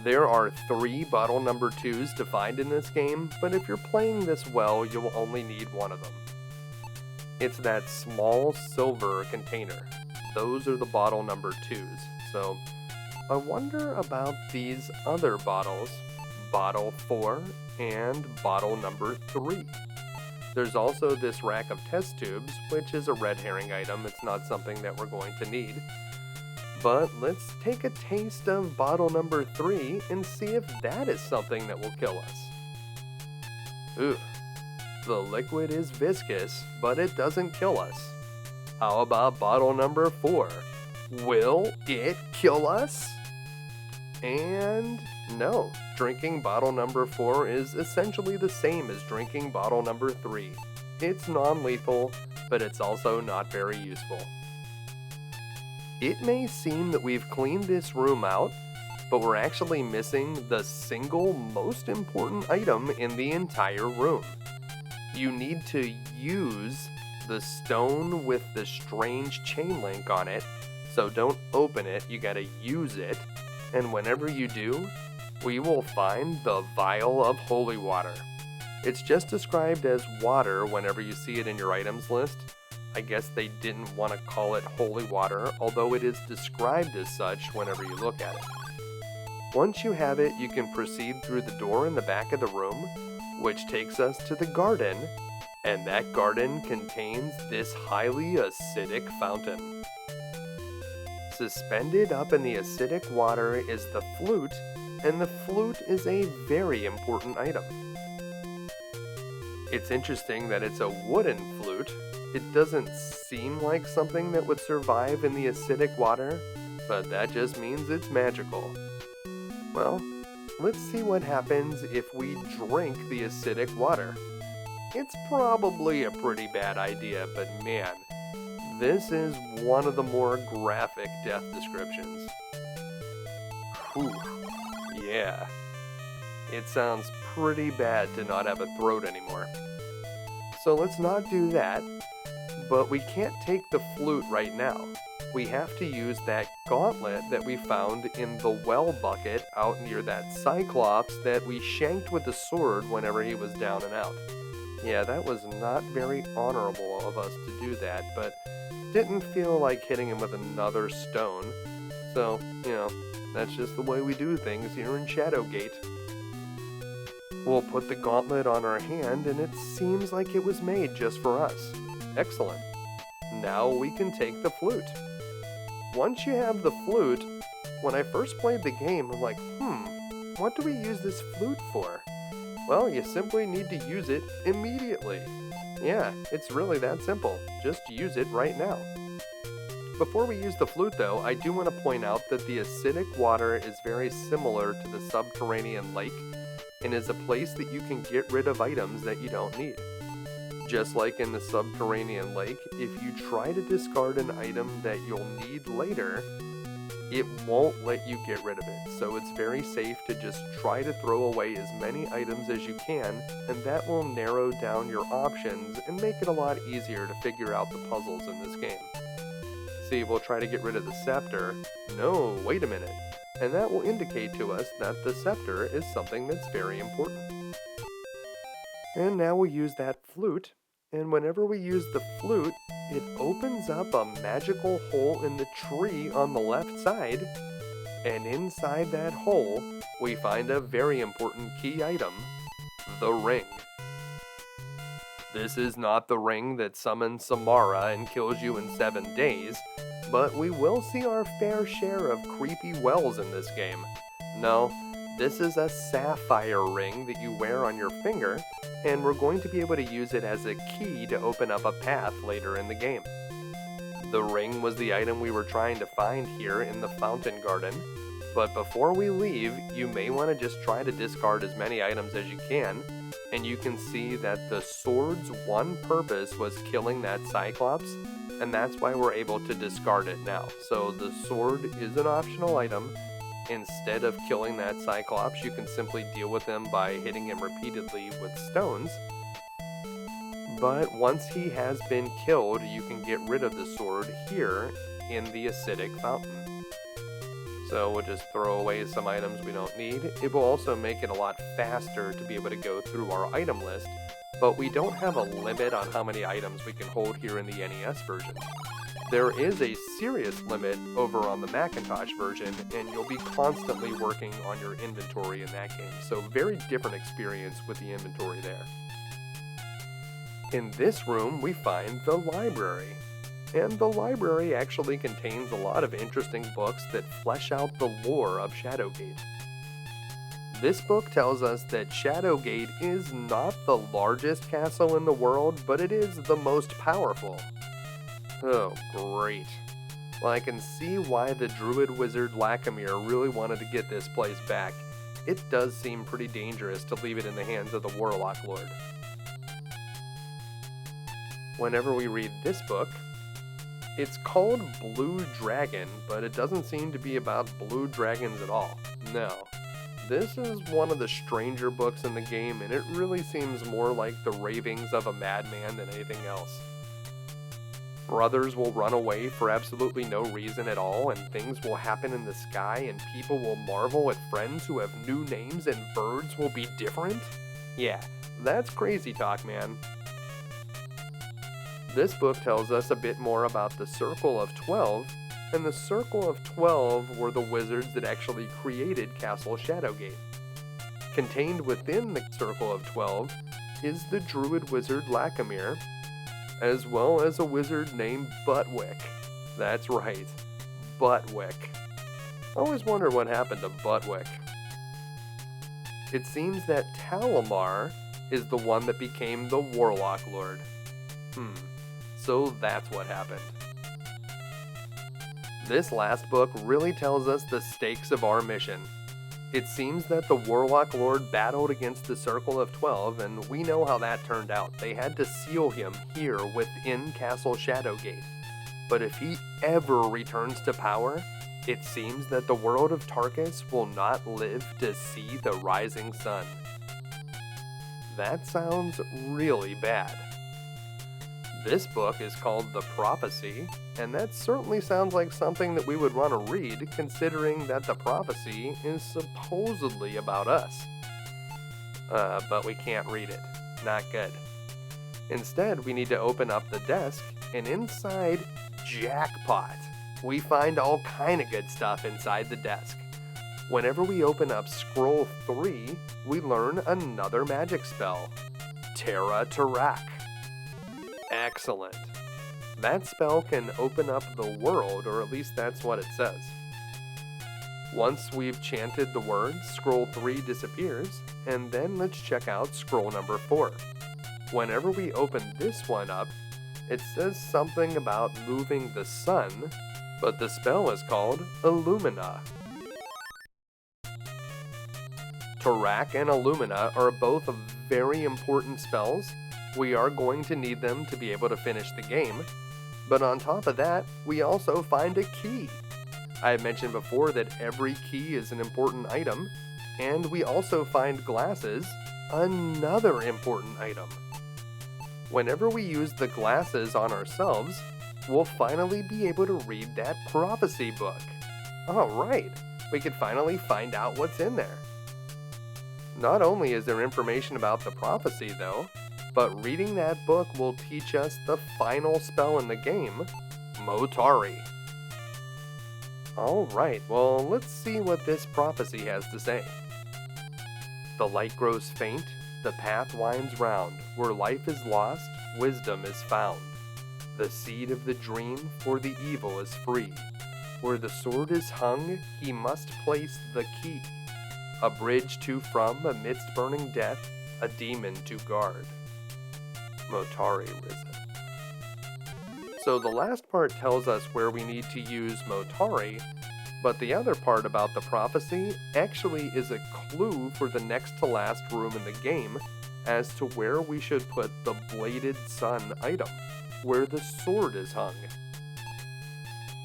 There are 3 bottle number 2s to find in this game, but if you're playing this well, you'll only need one of them. It's that small silver container. Those are the bottle number 2s. So I wonder about these other bottles, bottle 4 and bottle number 3. There's also this rack of test tubes, which is a red herring item. It's not something that we're going to need. But let's take a taste of bottle number 3 and see if that is something that will kill us. Ooh, the liquid is viscous, but it doesn't kill us. How about bottle number 4? Will it kill us? And no, drinking bottle number 4 is essentially the same as drinking bottle number 3. It's non-lethal, but it's also not very useful. It may seem that we've cleaned this room out, but we're actually missing the single most important item in the entire room. You need to use the stone with the strange chain link on it, so don't open it, you gotta use it, and whenever you do, we will find the Vial of Holy Water. It's just described as water whenever you see it in your items list. I guess they didn't want to call it holy water, although it is described as such whenever you look at it. Once you have it, you can proceed through the door in the back of the room, which takes us to the garden, and that garden contains this highly acidic fountain. Suspended up in the acidic water is the flute, and the flute is a very important item. It's interesting that it's a wooden flute. It doesn't seem like something that would survive in the acidic water, but that just means it's magical. Well, let's see what happens if we drink the acidic water. It's probably a pretty bad idea, but man, this is one of the more graphic death descriptions. Whew, yeah. It sounds pretty bad to not have a throat anymore. So let's not do that, but we can't take the flute right now. We have to use that gauntlet that we found in the well bucket out near that Cyclops that we shanked with the sword whenever he was down and out. Yeah, that was not very honorable of us to do that, but didn't feel like hitting him with another stone. So, that's just the way we do things here in Shadowgate. We'll put the gauntlet on our hand, and it seems like it was made just for us. Excellent. Now we can take the flute. Once you have the flute, when I first played the game, I'm like, what do we use this flute for? Well, you simply need to use it immediately. Yeah, it's really that simple. Just use it right now. Before we use the flute though, I do want to point out that the acidic water is very similar to the Subterranean Lake, and is a place that you can get rid of items that you don't need. Just like in the Subterranean Lake, if you try to discard an item that you'll need later, it won't let you get rid of it, so it's very safe to just try to throw away as many items as you can, and that will narrow down your options and make it a lot easier to figure out the puzzles in this game. See, we'll try to get rid of the scepter. No, wait a minute. And that will indicate to us that the scepter is something that's very important. And now we'll use that flute, and whenever we use the flute, it opens up a magical hole in the tree on the left side, and inside that hole, we find a very important key item, the ring. This is not the ring that summons Samara and kills you in 7 days, but we will see our fair share of creepy wells in this game. No, this is a sapphire ring that you wear on your finger, and we're going to be able to use it as a key to open up a path later in the game. The ring was the item we were trying to find here in the fountain garden, but before we leave, you may want to just try to discard as many items as you can, and you can see that the sword's one purpose was killing that Cyclops, and that's why we're able to discard it now. So the sword is an optional item. Instead of killing that Cyclops, you can simply deal with him by hitting him repeatedly with stones. But once he has been killed, you can get rid of the sword here in the acidic fountain. So we'll just throw away some items we don't need. It will also make it a lot faster to be able to go through our item list, but we don't have a limit on how many items we can hold here in the NES version. There is a serious limit over on the Macintosh version, and you'll be constantly working on your inventory in that game, so very different experience with the inventory there. In this room, we find the library. And the library actually contains a lot of interesting books that flesh out the lore of Shadowgate. This book tells us that Shadowgate is not the largest castle in the world, but it is the most powerful. Oh, great. Well, I can see why the druid wizard Lacamere really wanted to get this place back. It does seem pretty dangerous to leave it in the hands of the warlock lord. Whenever we read this book, it's called Blue Dragon, but it doesn't seem to be about blue dragons at all. No. This is one of the stranger books in the game, and it really seems more like the ravings of a madman than anything else. Brothers will run away for absolutely no reason at all, and things will happen in the sky, and people will marvel at friends who have new names, and birds will be different? Yeah, that's crazy talk, man. This book tells us a bit more about the Circle of 12, and the Circle of 12 were the wizards that actually created Castle Shadowgate. Contained within the Circle of 12 is the druid wizard Lacamere, as well as a wizard named Buttwick. That's right, Buttwick. I always wonder what happened to Buttwick. It seems that Talamar is the one that became the Warlock Lord. So that's what happened. This last book really tells us the stakes of our mission. It seems that the Warlock Lord battled against the Circle of 12, and we know how that turned out. They had to seal him here within Castle Shadowgate. But if he ever returns to power, it seems that the world of Tarkus will not live to see the rising sun. That sounds really bad. This book is called The Prophecy, and that certainly sounds like something that we would want to read, considering that the prophecy is supposedly about us. But we can't read it. Not good. Instead, we need to open up the desk, and inside, jackpot! We find all kind of good stuff inside the desk. Whenever we open up Scroll 3, we learn another magic spell, Terra Tarak. Excellent. That spell can open up the world, or at least that's what it says. Once we've chanted the words, Scroll 3 disappears, and then let's check out Scroll number 4. Whenever we open this one up, it says something about moving the sun, but the spell is called Illumina. Tarak and Illumina are both very important spells. We are going to need them to be able to finish the game, but on top of that, we also find a key. I had mentioned before that every key is an important item, and we also find glasses, another important item. Whenever we use the glasses on ourselves, we'll finally be able to read that prophecy book. Alright, we can finally find out what's in there. Not only is there information about the prophecy though, but reading that book will teach us the final spell in the game, Motari. Alright, well let's see what this prophecy has to say. The light grows faint, the path winds round, where life is lost, wisdom is found. The seed of the dream for the evil is free. Where the sword is hung, he must place the key. A bridge to from amidst burning death, a demon to guard. Motari risen. So the last part tells us where we need to use Motari, but the other part about the prophecy actually is a clue for the next to last room in the game as to where we should put the Bladed Sun item. where the sword is hung.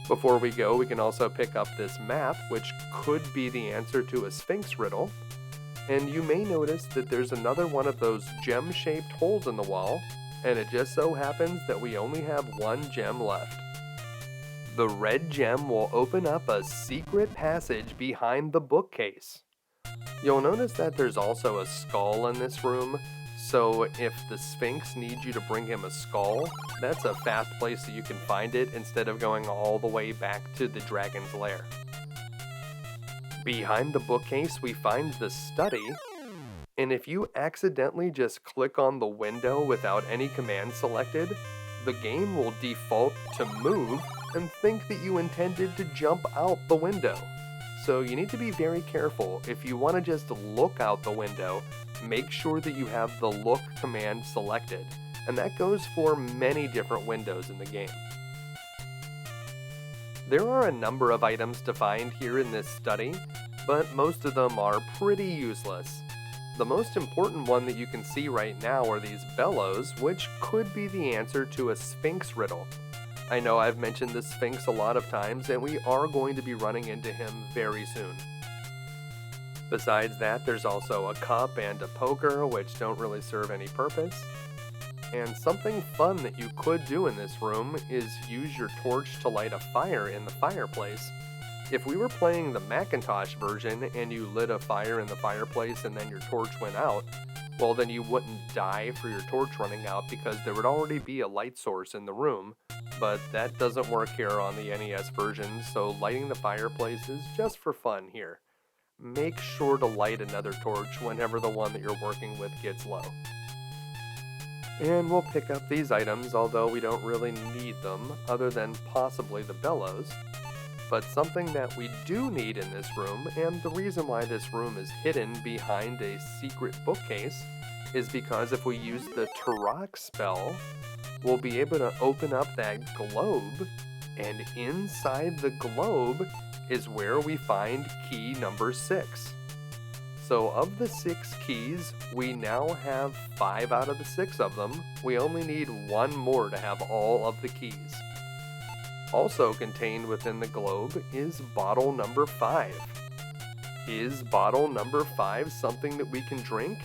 Before we go, we can also pick up this map, which could be the answer to a Sphinx riddle. And you may notice that there's another one of those gem-shaped holes in the wall, and it just so happens that we only have one gem left. The red gem will open up a secret passage behind the bookcase. You'll notice that there's also a skull in this room, so if the Sphinx needs you to bring him a skull, that's a fast place that you can find it instead of going all the way back to the dragon's lair. Behind the bookcase we find the study, and if you accidentally just click on the window without any command selected, the game will default to move and think that you intended to jump out the window. So you need to be very careful. If you want to just look out the window, make sure that you have the look command selected, and that goes for many different windows in the game. There are a number of items to find here in this study, but most of them are pretty useless. The most important one that you can see right now are these bellows, which could be the answer to a Sphinx riddle. I know I've mentioned the Sphinx a lot of times, and we are going to be running into him very soon. Besides that, there's also a cup and a poker, which don't really serve any purpose. And something fun that you could do in this room is use your torch to light a fire in the fireplace. If we were playing the Macintosh version and you lit a fire in the fireplace and then your torch went out, well then you wouldn't die for your torch running out because there would already be a light source in the room. But that doesn't work here on the NES version, so lighting the fireplace is just for fun here. Make sure to light another torch whenever the one that you're working with gets low. And we'll pick up these items, although we don't really need them, other than possibly the bellows. But something that we do need in this room, and the reason why this room is hidden behind a secret bookcase, is because if we use the Turok spell, we'll be able to open up that globe, and inside the globe is where we find key number 6. So of the 6 keys, we now have 5 out of the 6 of them. We only need 1 more to have all of the keys. Also contained within the globe is bottle number 5. Is bottle number 5 something that we can drink?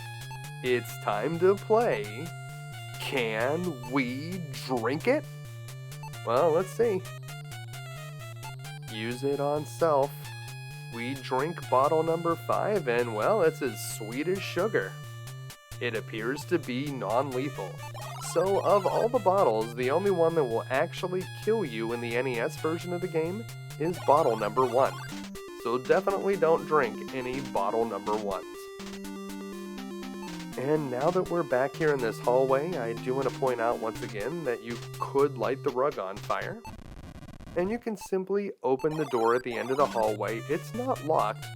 It's time to play. Can we drink it? Well, let's see. Use it on self. We drink bottle number 5 and, well, it's as sweet as sugar. It appears to be non-lethal. So of all the bottles, the only one that will actually kill you in the NES version of the game is bottle number 1. So definitely don't drink any bottle number 1s. And now that we're back here in this hallway, I do want to point out once again that you could light the rug on fire. And you can simply open the door at the end of the hallway. It's not locked,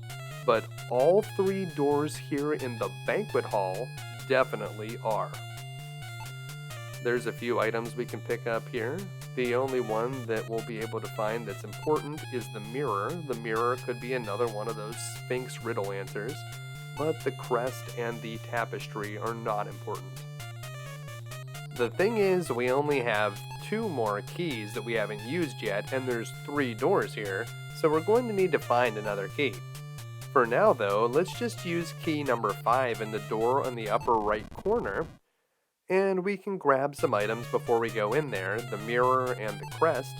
but all 3 doors here in the banquet hall definitely are. There's a few items we can pick up here. The only one that we'll be able to find that's important is the mirror. The mirror could be another one of those Sphinx riddle answers, but the crest and the tapestry are not important. The thing is, we only have 2 more keys that we haven't used yet, and there's 3 doors here, so we're going to need to find another key. For now though, let's just use key number 5 in the door on the upper right corner, and we can grab some items before we go in there, the mirror and the crest,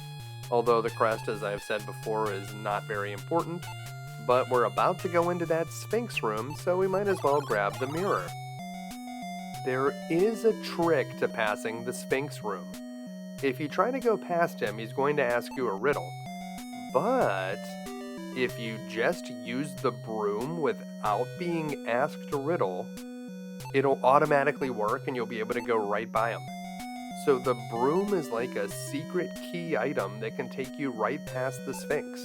although the crest, as I've said before, is not very important, but we're about to go into that Sphinx room, so we might as well grab the mirror. There is a trick to passing the Sphinx room. If you try to go past him, he's going to ask you a riddle, but if you just use the broom without being asked a riddle, it'll automatically work and you'll be able to go right by him. So the broom is like a secret key item that can take you right past the Sphinx.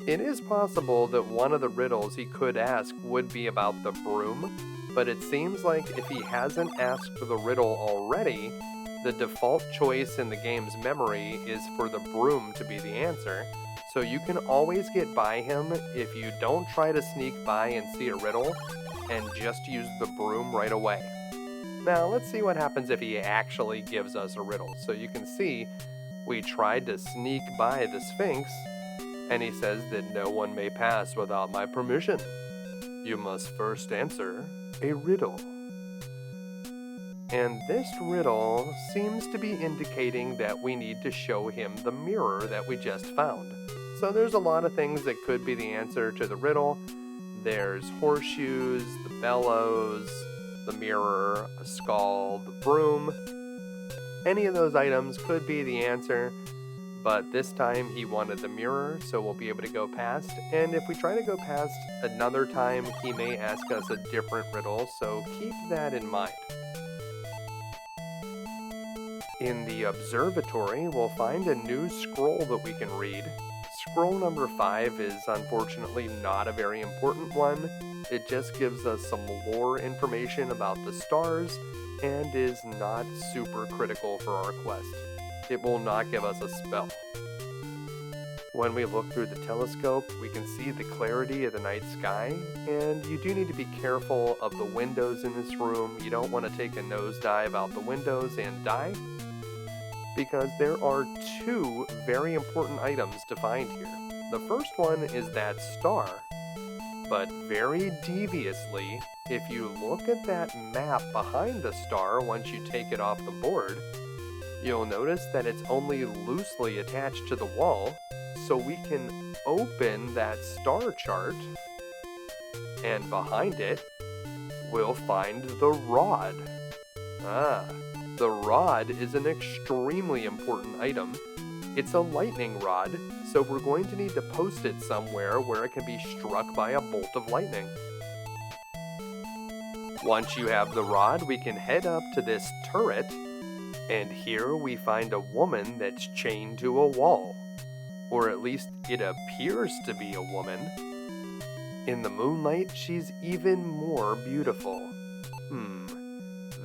It is possible that one of the riddles he could ask would be about the broom, but it seems like if he hasn't asked the riddle already, the default choice in the game's memory is for the broom to be the answer, so you can always get by him if you don't try to sneak by and see a riddle, and just use the broom right away. Now, let's see what happens if he actually gives us a riddle. So you can see, we tried to sneak by the Sphinx, and he says that no one may pass without my permission. You must first answer a riddle. And this riddle seems to be indicating that we need to show him the mirror that we just found. So there's a lot of things that could be the answer to the riddle. There's horseshoes, the bellows, the mirror, a skull, the broom. Any of those items could be the answer, but this time he wanted the mirror, so we'll be able to go past. And if we try to go past another time, he may ask us a different riddle, so keep that in mind. In the Observatory, we'll find a new scroll that we can read. Scroll number 5 is unfortunately not a very important one. It just gives us some lore information about the stars and is not super critical for our quest. It will not give us a spell. When we look through the telescope, we can see the clarity of the night sky, and you do need to be careful of the windows in this room. You don't want to take a nosedive out the windows and die, because there are 2 very important items to find here. The first one is that star, but very deviously, if you look at that map behind the star once you take it off the board, you'll notice that it's only loosely attached to the wall, so we can open that star chart, and behind it, we'll find the rod. The rod is an extremely important item. It's a lightning rod, so we're going to need to post it somewhere where it can be struck by a bolt of lightning. Once you have the rod, we can head up to this turret, and here we find a woman that's chained to a wall. Or at least it appears to be a woman. In the moonlight, she's even more beautiful.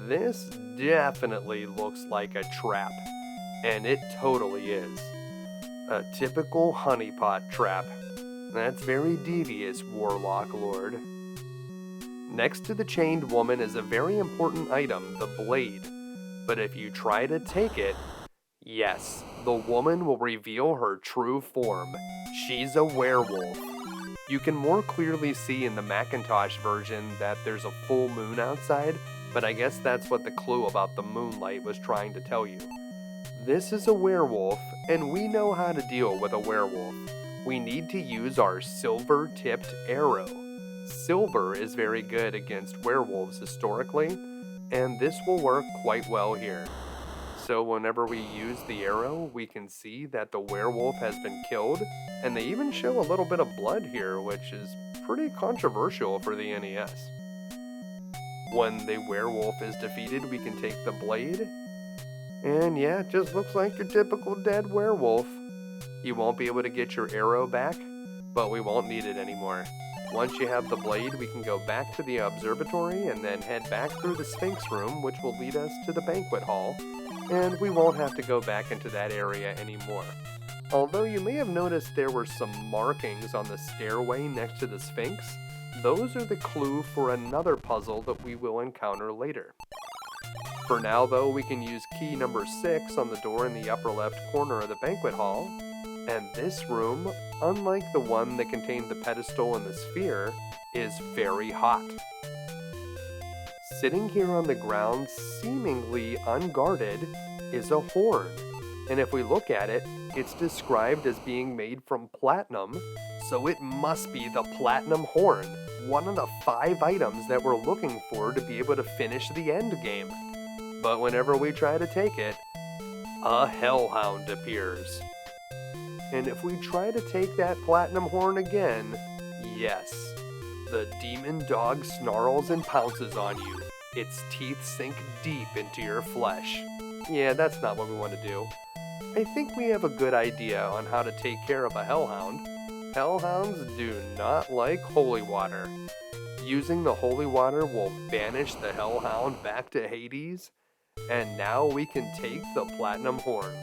This definitely looks like a trap, and it totally is. A typical honeypot trap. That's very devious, Warlock Lord. Next to the chained woman is a very important item, the blade. But if you try to take it, yes, the woman will reveal her true form. She's a werewolf. You can more clearly see in the Macintosh version that there's a full moon outside, but I guess that's what the clue about the moonlight was trying to tell you. This is a werewolf, and we know how to deal with a werewolf. We need to use our silver-tipped arrow. Silver is very good against werewolves historically, and this will work quite well here. So whenever we use the arrow, we can see that the werewolf has been killed, and they even show a little bit of blood here, which is pretty controversial for the NES. When the werewolf is defeated, we can take the blade, and yeah, it just looks like your typical dead werewolf. You won't be able to get your arrow back, but we won't need it anymore. Once you have the blade, we can go back to the observatory and then head back through the Sphinx Room, which will lead us to the banquet hall, and we won't have to go back into that area anymore. Although you may have noticed there were some markings on the stairway next to the Sphinx, those are the clue for another puzzle that we will encounter later. For now though, we can use key number 6 on the door in the upper left corner of the banquet hall, and this room, unlike the one that contained the pedestal and the sphere, is very hot. Sitting here on the ground, seemingly unguarded, is a horn. And if we look at it, it's described as being made from platinum, so it must be the platinum horn, one of the 5 items that we're looking for to be able to finish the end game. But whenever we try to take it, a hellhound appears. And if we try to take that platinum horn again, yes, the demon dog snarls and pounces on you. Its teeth sink deep into your flesh. Yeah, that's not what we want to do. I think we have a good idea on how to take care of a hellhound. Hellhounds do not like holy water. Using the holy water will banish the hellhound back to Hades, and now we can take the platinum horn.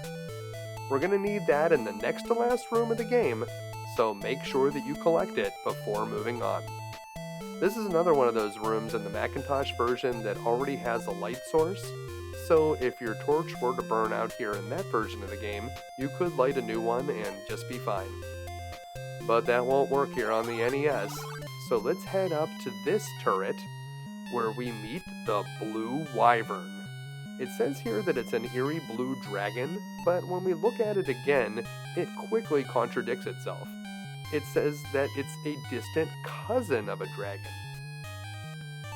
We're going to need that in the next to last room of the game, so make sure that you collect it before moving on. This is another one of those rooms in the Macintosh version that already has a light source, so if your torch were to burn out here in that version of the game, you could light a new one and just be fine. But that won't work here on the NES, so let's head up to this turret where we meet the Blue Wyvern. It says here that it's an eerie blue dragon, but when we look at it again, it quickly contradicts itself. It says that it's a distant cousin of a dragon.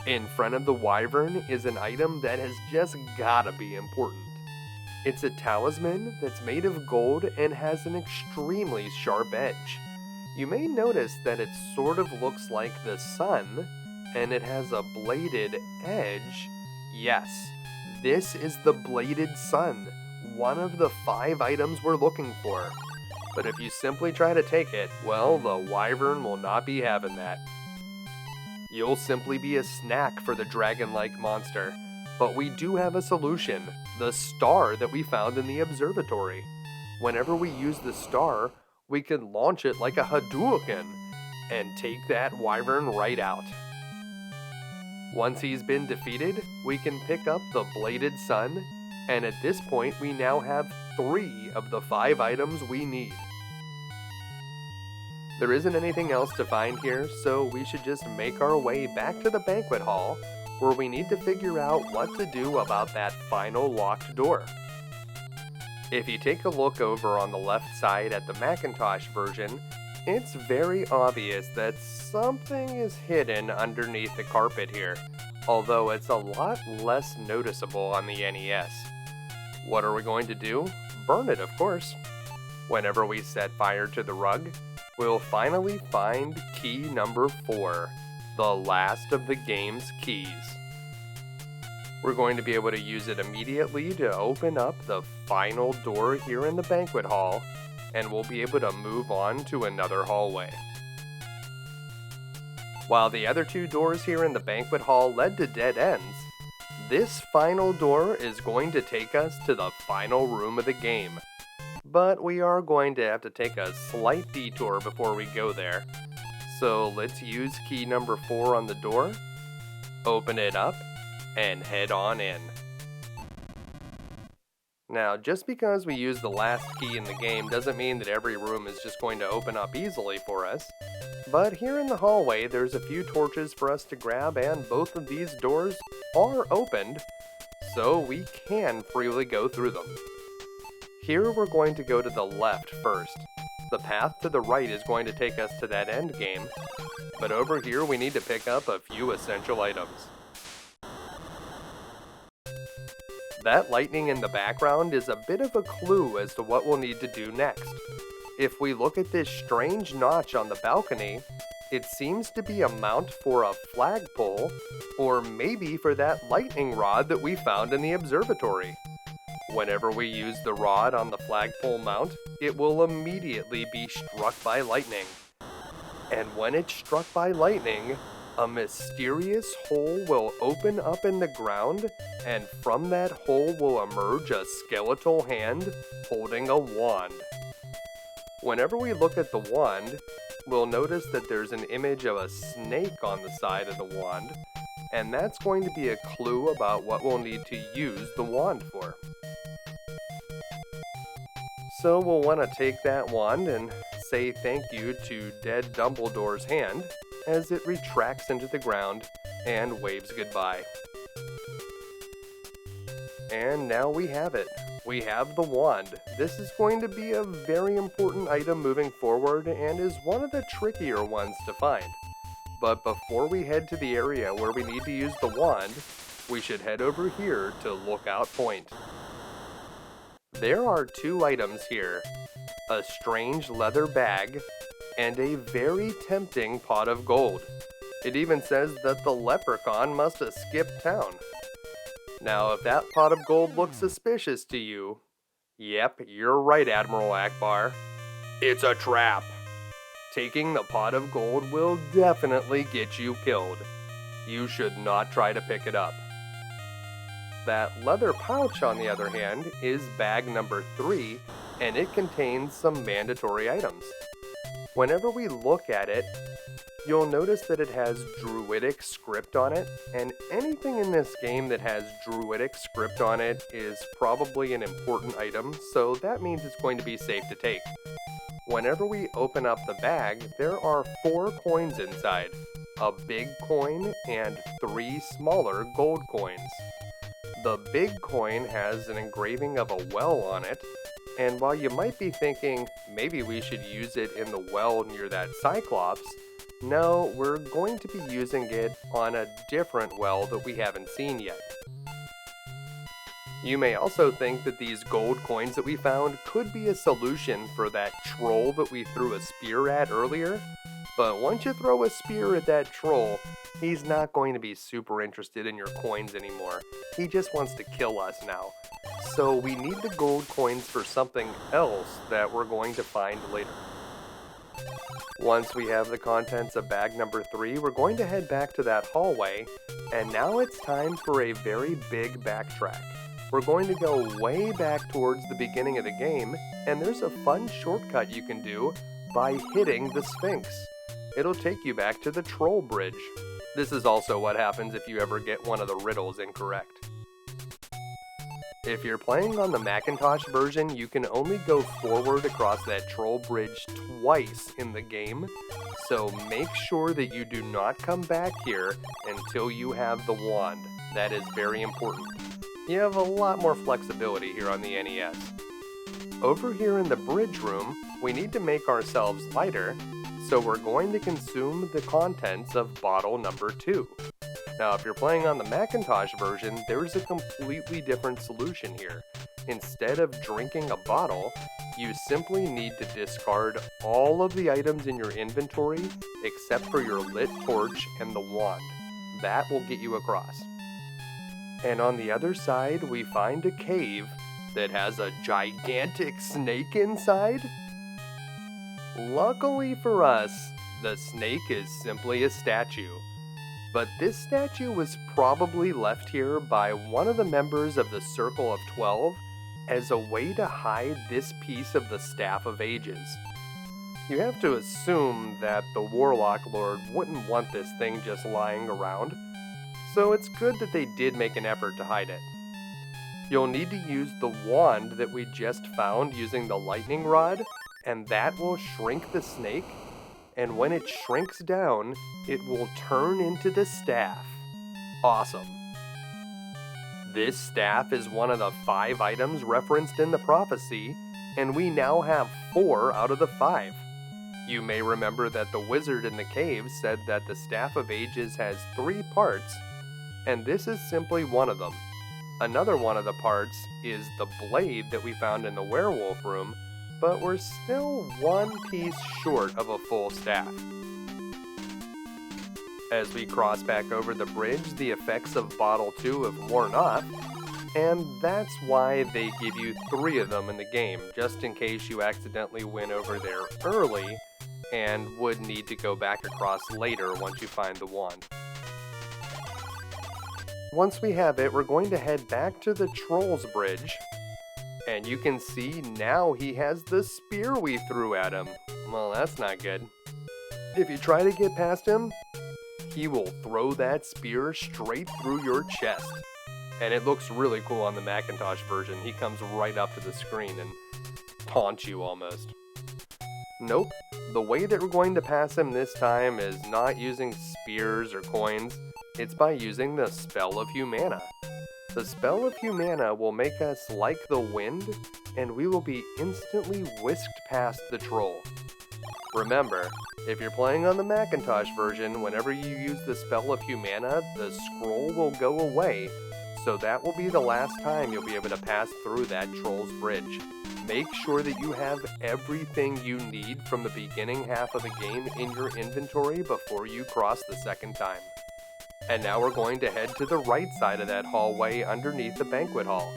In front of the Wyvern is an item that has just gotta be important. It's a talisman that's made of gold and has an extremely sharp edge. You may notice that it sort of looks like the sun, and it has a bladed edge. Yes, this is the bladed sun, one of the 5 items we're looking for. But if you simply try to take it, well, the Wyvern will not be having that. You'll simply be a snack for the dragon-like monster. But we do have a solution, the star that we found in the Observatory. Whenever we use the star, we can launch it like a Hadouken and take that Wyvern right out. Once he's been defeated, we can pick up the Bladed Sun, and at this point we now have 3 of the 5 items we need. There isn't anything else to find here, so we should just make our way back to the banquet hall, where we need to figure out what to do about that final locked door. If you take a look over on the left side at the Macintosh version, it's very obvious that something is hidden underneath the carpet here, although it's a lot less noticeable on the NES. What are we going to do? Burn it, of course. Whenever we set fire to the rug, we'll finally find key number 4, the last of the game's keys. We're going to be able to use it immediately to open up the final door here in the banquet hall, and we'll be able to move on to another hallway. While the other 2 doors here in the banquet hall led to dead ends, this final door is going to take us to the final room of the game. But we are going to have to take a slight detour before we go there. So let's use key number 4 on the door, open it up, and head on in. Now, just because we use the last key in the game doesn't mean that every room is just going to open up easily for us. But here in the hallway, there's a few torches for us to grab, and both of these doors are opened, so we can freely go through them. Here we're going to go to the left first. The path to the right is going to take us to that end game, but over here we need to pick up a few essential items. That lightning in the background is a bit of a clue as to what we'll need to do next. If we look at this strange notch on the balcony, it seems to be a mount for a flagpole, or maybe for that lightning rod that we found in the observatory. Whenever we use the rod on the flagpole mount, it will immediately be struck by lightning. And when it's struck by lightning, a mysterious hole will open up in the ground, and from that hole will emerge a skeletal hand holding a wand. Whenever we look at the wand, we'll notice that there's an image of a snake on the side of the wand, and that's going to be a clue about what we'll need to use the wand for. So we'll want to take that wand and say thank you to dead Dumbledore's hand as it retracts into the ground and waves goodbye. And now we have it. We have the wand. This is going to be a very important item moving forward and is one of the trickier ones to find. But before we head to the area where we need to use the wand, we should head over here to Lookout Point. There are 2 items here, a strange leather bag and a very tempting pot of gold. It even says that the leprechaun must have skipped town. Now, if that pot of gold looks suspicious to you, yep, you're right, Admiral Akbar. It's a trap. Taking the pot of gold will definitely get you killed. You should not try to pick it up. That leather pouch, on the other hand, is bag number 3, and it contains some mandatory items. Whenever we look at it, you'll notice that it has Druidic script on it, and anything in this game that has Druidic script on it is probably an important item, so that means it's going to be safe to take. Whenever we open up the bag, there are 4 coins inside, a big coin and 3 smaller gold coins. The big coin has an engraving of a well on it, and while you might be thinking maybe we should use it in the well near that Cyclops, no, we're going to be using it on a different well that we haven't seen yet. You may also think that these gold coins that we found could be a solution for that troll that we threw a spear at earlier, but once you throw a spear at that troll, he's not going to be super interested in your coins anymore. He just wants to kill us now. So we need the gold coins for something else that we're going to find later. Once we have the contents of bag number 3, we're going to head back to that hallway, and now it's time for a very big backtrack. We're going to go way back towards the beginning of the game, and there's a fun shortcut you can do by hitting the Sphinx. It'll take you back to the troll bridge. This is also what happens if you ever get one of the riddles incorrect. If you're playing on the Macintosh version, you can only go forward across that troll bridge twice in the game, so make sure that you do not come back here until you have the wand. That is very important. You have a lot more flexibility here on the NES. Over here in the bridge room, we need to make ourselves lighter, so we're going to consume the contents of bottle number 2. Now, if you're playing on the Macintosh version, there's a completely different solution here. Instead of drinking a bottle, you simply need to discard all of the items in your inventory except for your lit torch and the wand. That will get you across. And on the other side, we find a cave that has a gigantic snake inside. Luckily for us, the snake is simply a statue. But this statue was probably left here by one of the members of the Circle of 12 as a way to hide this piece of the Staff of Ages. You have to assume that the Warlock Lord wouldn't want this thing just lying around, so it's good that they did make an effort to hide it. You'll need to use the wand that we just found using the lightning rod, and that will shrink the snake, and when it shrinks down, it will turn into the staff. Awesome. This staff is one of the 5 items referenced in the prophecy, and we now have 4 out of the 5. You may remember that the wizard in the cave said that the Staff of Ages has 3 parts, and this is simply one of them. Another one of the parts is the blade that we found in the Werewolf room, but we're still 1 piece short of a full staff. As we cross back over the bridge, the effects of Bottle 2 have worn off, and that's why they give you 3 of them in the game, just in case you accidentally went over there early and would need to go back across later once you find the wand. Once we have it, we're going to head back to the Troll's Bridge, and you can see now he has the spear we threw at him. Well, that's not good. If you try to get past him, he will throw that spear straight through your chest. And it looks really cool on the Macintosh version. He comes right up to the screen and taunts you almost. Nope, the way that we're going to pass him this time is not using spears or coins. It's by using the Spell of Humana. The Spell of Humana will make us like the wind, and we will be instantly whisked past the troll. Remember, if you're playing on the Macintosh version, whenever you use the Spell of Humana, the scroll will go away, so that will be the last time you'll be able to pass through that troll's bridge. Make sure that you have everything you need from the beginning half of the game in your inventory before you cross the second time. And now we're going to head to the right side of that hallway underneath the banquet hall.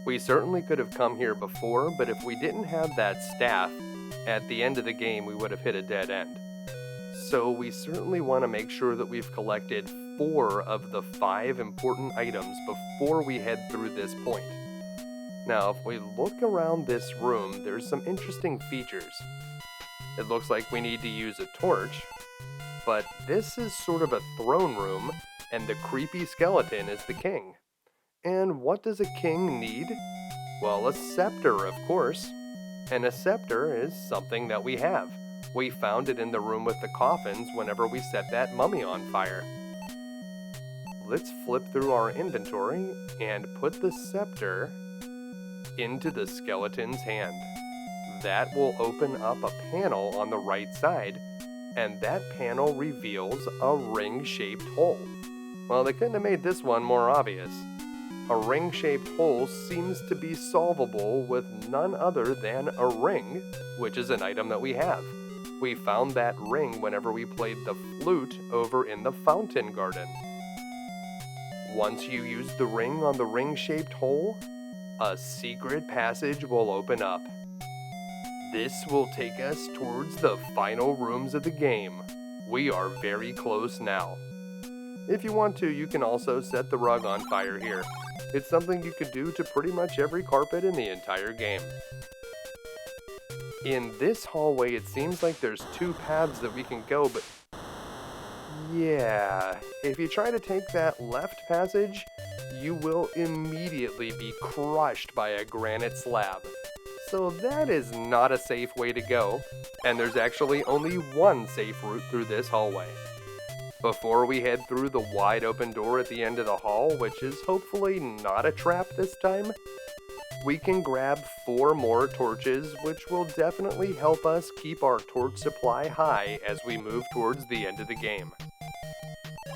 We certainly could have come here before, but if we didn't have that staff, at the end of the game we would have hit a dead end. So we certainly want to make sure that we've collected 4 of the 5 important items before we head through this point. Now, if we look around this room, there's some interesting features. It looks like we need to use a torch, but this is sort of a throne room, and the creepy skeleton is the king. And what does a king need? Well, a scepter, of course. And a scepter is something that we have. We found it in the room with the coffins whenever we set that mummy on fire. Let's flip through our inventory and put the scepter into the skeleton's hand. That will open up a panel on the right side, and that panel reveals a ring-shaped hole. Well, they couldn't have made this one more obvious. A ring-shaped hole seems to be solvable with none other than a ring, which is an item that we have. We found that ring whenever we played the flute over in the fountain garden. Once you use the ring on the ring-shaped hole, a secret passage will open up. This will take us towards the final rooms of the game. We are very close now. If you want to, you can also set the rug on fire here. It's something you can do to pretty much every carpet in the entire game. In this hallway, it seems like there's two paths that we can go, but yeah, if you try to take that left passage, you will immediately be crushed by a granite slab. So that is not a safe way to go, and there's actually only one safe route through this hallway. Before we head through the wide open door at the end of the hall, which is hopefully not a trap this time, we can grab 4 more torches, which will definitely help us keep our torch supply high as we move towards the end of the game.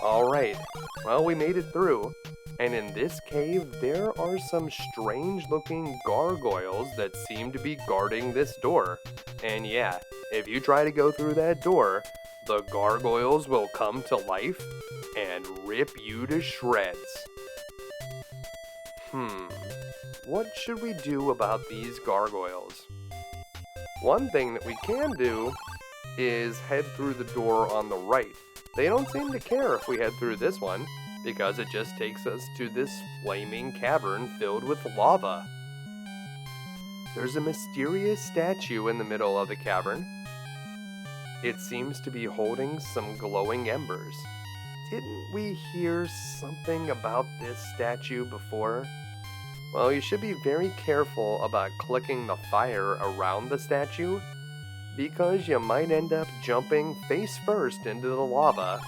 Alright, well, we made it through, and in this cave there are some strange looking gargoyles that seem to be guarding this door. And yeah, if you try to go through that door, the gargoyles will come to life and rip you to shreds. What should we do about these gargoyles? One thing that we can do is head through the door on the right. They don't seem to care if we head through this one, because it just takes us to this flaming cavern filled with lava. There's a mysterious statue in the middle of the cavern. It seems to be holding some glowing embers. Didn't we hear something about this statue before? Well, you should be very careful about clicking the fire around the statue, because you might end up jumping face first into the lava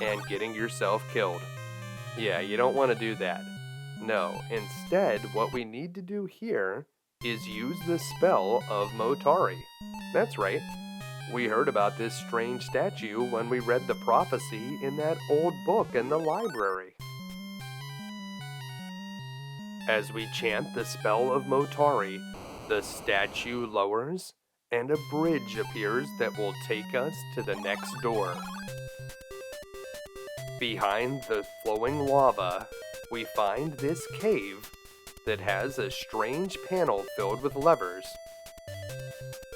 and getting yourself killed. Yeah, you don't want to do that. No, instead, what we need to do here is use the spell of Motari. That's right. We heard about this strange statue when we read the prophecy in that old book in the library. As we chant the spell of Motari, the statue lowers and a bridge appears that will take us to the next door. Behind the flowing lava, we find this cave that has a strange panel filled with levers.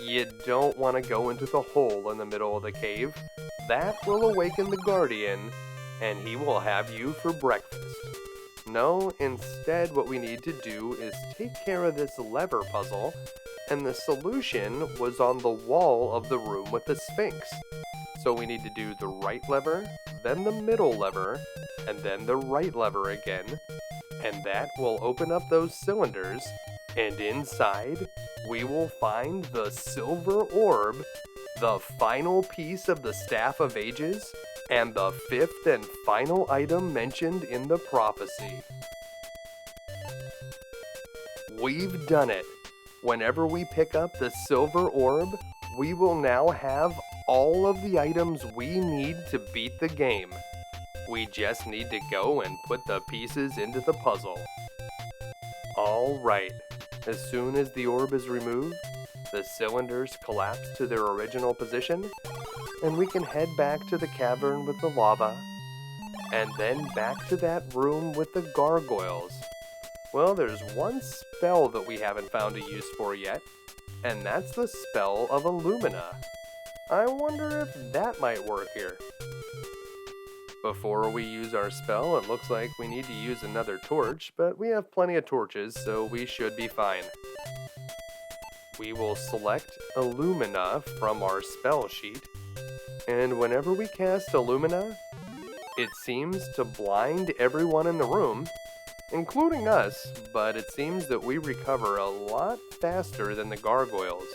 You don't want to go into the hole in the middle of the cave. That will awaken the guardian, and he will have you for breakfast. No, instead what we need to do is take care of this lever puzzle, and the solution was on the wall of the room with the Sphinx. So we need to do the right lever, then the middle lever, and then the right lever again, and that will open up those cylinders, and inside we will find the silver orb, the final piece of the Staff of Ages, and the 5th and final item mentioned in the prophecy. We've done it. Whenever we pick up the silver orb, we will now have all of the items we need to beat the game. We just need to go and put the pieces into the puzzle. Alright, as soon as the orb is removed, the cylinders collapse to their original position, and we can head back to the cavern with the lava, and then back to that room with the gargoyles. Well, there's one spell that we haven't found a use for yet, and that's the spell of Illumina. I wonder if that might work here. Before we use our spell, it looks like we need to use another torch, but we have plenty of torches, so we should be fine. We will select Illumina from our spell sheet, and whenever we cast Illumina, it seems to blind everyone in the room, including us, but it seems that we recover a lot faster than the gargoyles.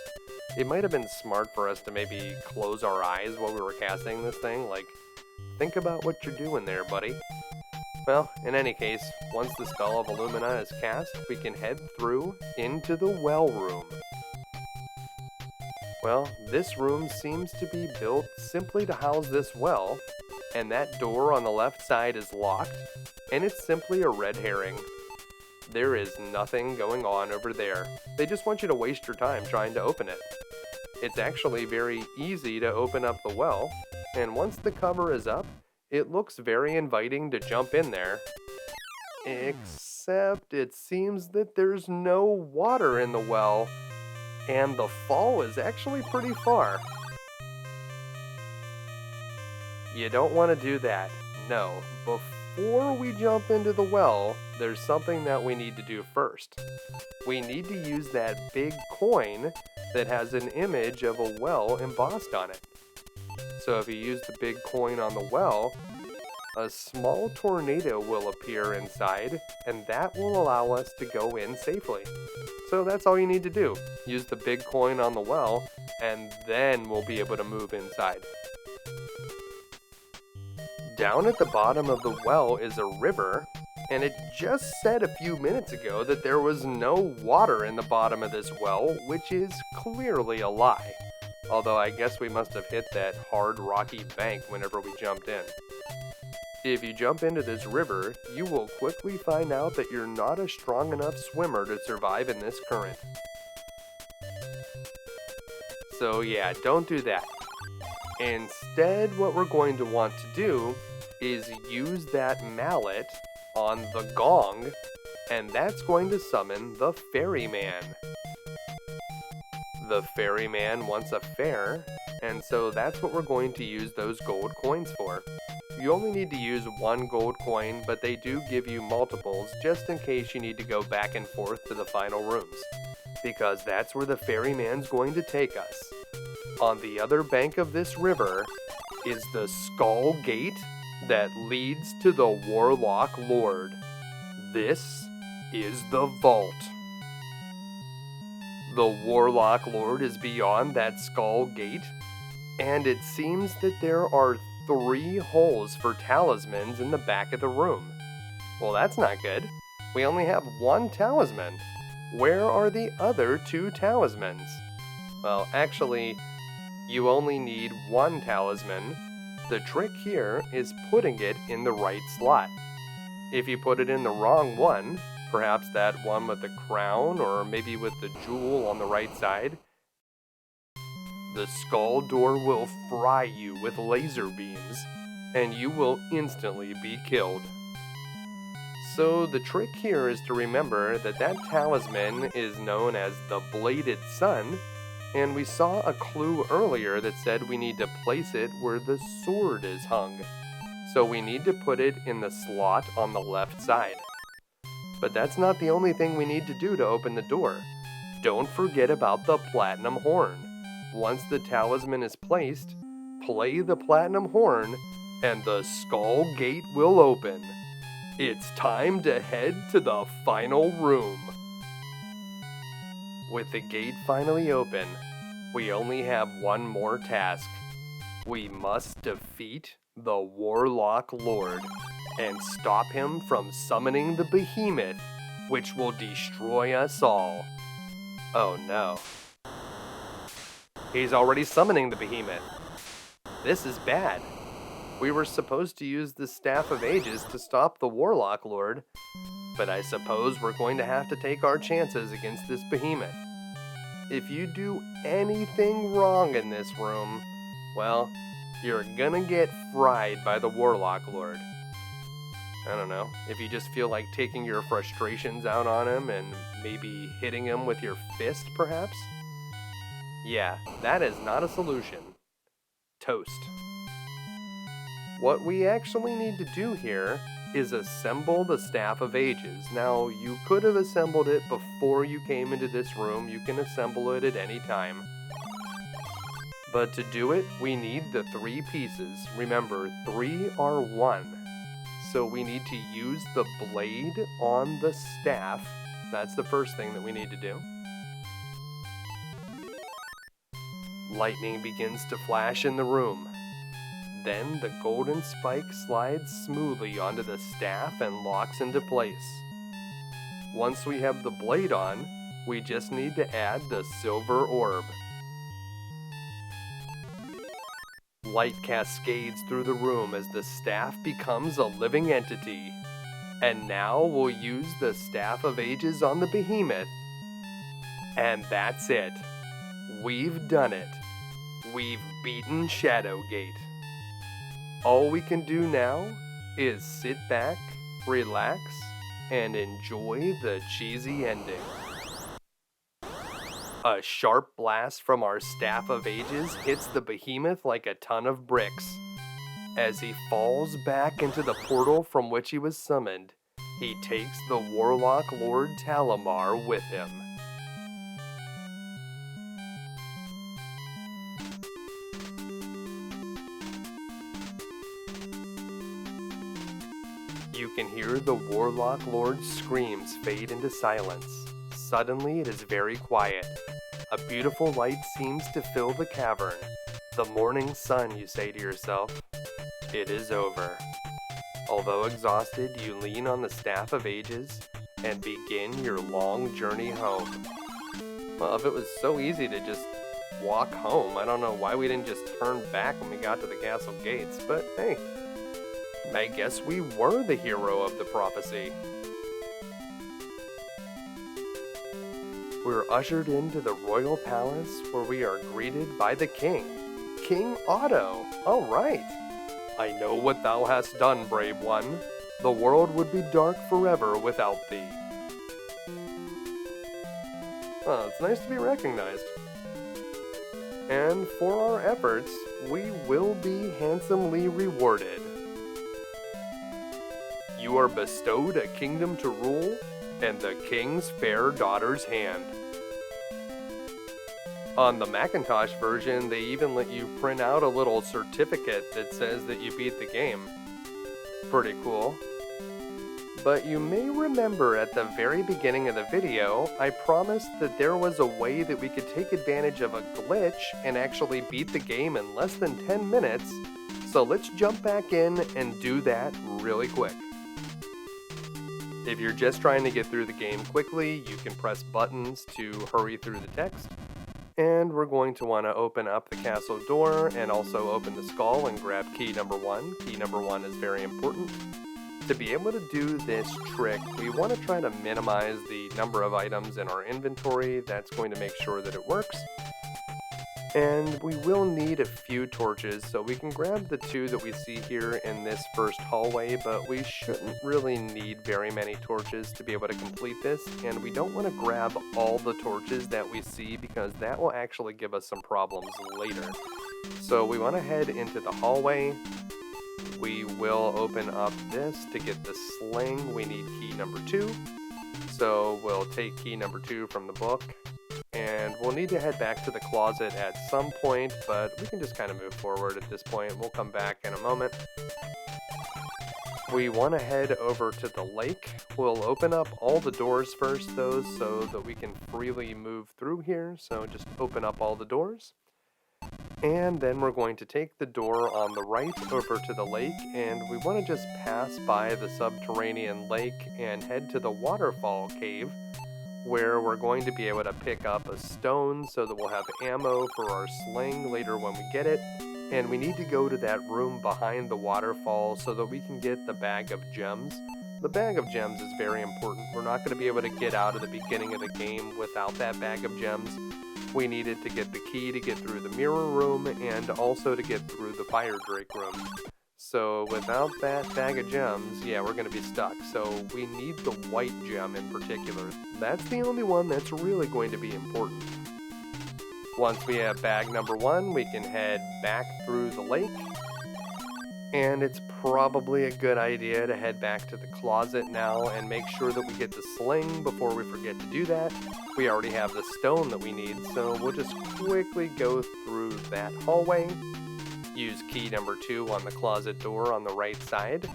It might have been smart for us to maybe close our eyes while we were casting this thing, like, think about what you're doing there, buddy. Well, in any case, once the spell of Illumina is cast, we can head through into the well room. Well, this room seems to be built simply to house this well, and that door on the left side is locked, and it's simply a red herring. There is nothing going on over there. They just want you to waste your time trying to open it. It's actually very easy to open up the well, and once the cover is up, it looks very inviting to jump in there. Except it seems that there's no water in the well, and the fall is actually pretty far. You don't want to do that. No. Before we jump into the well, there's something that we need to do first. We need to use that big coin that has an image of a well embossed on it. So if you use the big coin on the well, a small tornado will appear inside, and that will allow us to go in safely. So that's all you need to do. Use the big coin on the well, and then we'll be able to move inside. Down at the bottom of the well is a river, and it just said a few minutes ago that there was no water in the bottom of this well, which is clearly a lie. Although I guess we must have hit that hard rocky bank whenever we jumped in. If you jump into this river, you will quickly find out that you're not a strong enough swimmer to survive in this current. So yeah, don't do that. Instead, what we're going to want to do is use that mallet on the gong, and that's going to summon the ferryman. The ferryman wants a fare, and so that's what we're going to use those gold coins for. You only need to use one gold coin, but they do give you multiples just in case you need to go back and forth to the final rooms, because that's where the ferryman's going to take us. On the other bank of this river is the Skull Gate that leads to the Warlock Lord. This is the vault. The Warlock Lord is beyond that Skull Gate, and it seems that there are 3 holes for talismans in the back of the room. Well, that's not good. We only have 1 talisman. Where are the other 2 talismans? Well, actually, you only need 1 talisman. The trick here is putting it in the right slot. If you put it in the wrong one, perhaps that one with the crown or maybe with the jewel on the right side, the skull door will fry you with laser beams, and you will instantly be killed. So the trick here is to remember that that talisman is known as the Bladed Sun, and we saw a clue earlier that said we need to place it where the sword is hung. So we need to put it in the slot on the left side. But that's not the only thing we need to do to open the door. Don't forget about the Platinum Horn. Once the talisman is placed, play the Platinum Horn, and the Skull Gate will open. It's time to head to the final room. With the gate finally open, we only have one more task. We must defeat the Warlock Lord and stop him from summoning the behemoth, which will destroy us all. Oh no. He's already summoning the behemoth. This is bad. We were supposed to use the Staff of Ages to stop the Warlock Lord, but I suppose we're going to have to take our chances against this behemoth. If you do anything wrong in this room, well, you're gonna get fried by the Warlock Lord. I don't know, if you just feel like taking your frustrations out on him and maybe hitting him with your fist, perhaps? Yeah, that is not a solution. Toast. What we actually need to do here is assemble the Staff of Ages. Now, you could have assembled it before you came into this room. You can assemble it at any time. But to do it, we need the 3 pieces. Remember, 3 are 1. So we need to use the blade on the staff. That's the first thing that we need to do. Lightning begins to flash in the room. Then the golden spike slides smoothly onto the staff and locks into place. Once we have the blade on, we just need to add the silver orb. Light cascades through the room as the staff becomes a living entity. And now we'll use the Staff of Ages on the behemoth. And that's it. We've done it. We've beaten Shadowgate. All we can do now is sit back, relax, and enjoy the cheesy ending. A sharp blast from our Staff of Ages hits the behemoth like a ton of bricks. As he falls back into the portal from which he was summoned, he takes the Warlock Lord Talamar with him. You can hear the Warlock Lord's screams fade into silence. Suddenly it is very quiet. A beautiful light seems to fill the cavern. The morning sun, you say to yourself. It is over. Although exhausted, you lean on the Staff of Ages and begin your long journey home. Well, if it was so easy to just walk home, I don't know why we didn't just turn back when we got to the castle gates, but hey, I guess we were the hero of the prophecy. We're ushered into the royal palace where we are greeted by the king, King Otto. All right. I know what thou hast done, brave one. The world would be dark forever without thee. Well, it's nice to be recognized. And for our efforts, we will be handsomely rewarded. You are bestowed a kingdom to rule, and the king's fair daughter's hand. On the Macintosh version, they even let you print out a little certificate that says that you beat the game. Pretty cool. But you may remember at the very beginning of the video, I promised that there was a way that we could take advantage of a glitch and actually beat the game in less than 10 minutes, so let's jump back in and do that really quick. If you're just trying to get through the game quickly, you can press buttons to hurry through the text. And we're going to want to open up the castle door and also open the skull and grab key number 1. Key number 1 is very important. To be able to do this trick, we want to try to minimize the number of items in our inventory. That's going to make sure that it works. And we will need a few torches, so we can grab the 2 that we see here in this first hallway, but we shouldn't really need very many torches to be able to complete this, and we don't want to grab all the torches that we see because that will actually give us some problems later. So we want to head into the hallway. We will open up this to get the sling. We need key number 2. So we'll take key number 2 from the book. And we'll need to head back to the closet at some point, but we can just kind of move forward at this point. We'll come back in a moment. We want to head over to the lake. We'll open up all the doors first, though, so that we can freely move through here. So just open up all the doors. And then we're going to take the door on the right over to the lake, and we want to just pass by the Subterranean Lake and head to the waterfall cave, where we're going to be able to pick up a stone so that we'll have ammo for our sling later when we get it. And we need to go to that room behind the waterfall so that we can get the bag of gems. The bag of gems is very important. We're not going to be able to get out of the beginning of the game without that bag of gems. We needed to get the key to get through the mirror room and also to get through the fire drake room. So without that bag of gems, yeah, we're going to be stuck. So we need the white gem in particular. That's the only one that's really going to be important. Once we have bag number 1, we can head back through the lake. And it's probably a good idea to head back to the closet now and make sure that we get the sling before we forget to do that. We already have the stone that we need, so we'll just quickly go through that hallway. Use key number 2 on the closet door on the right side.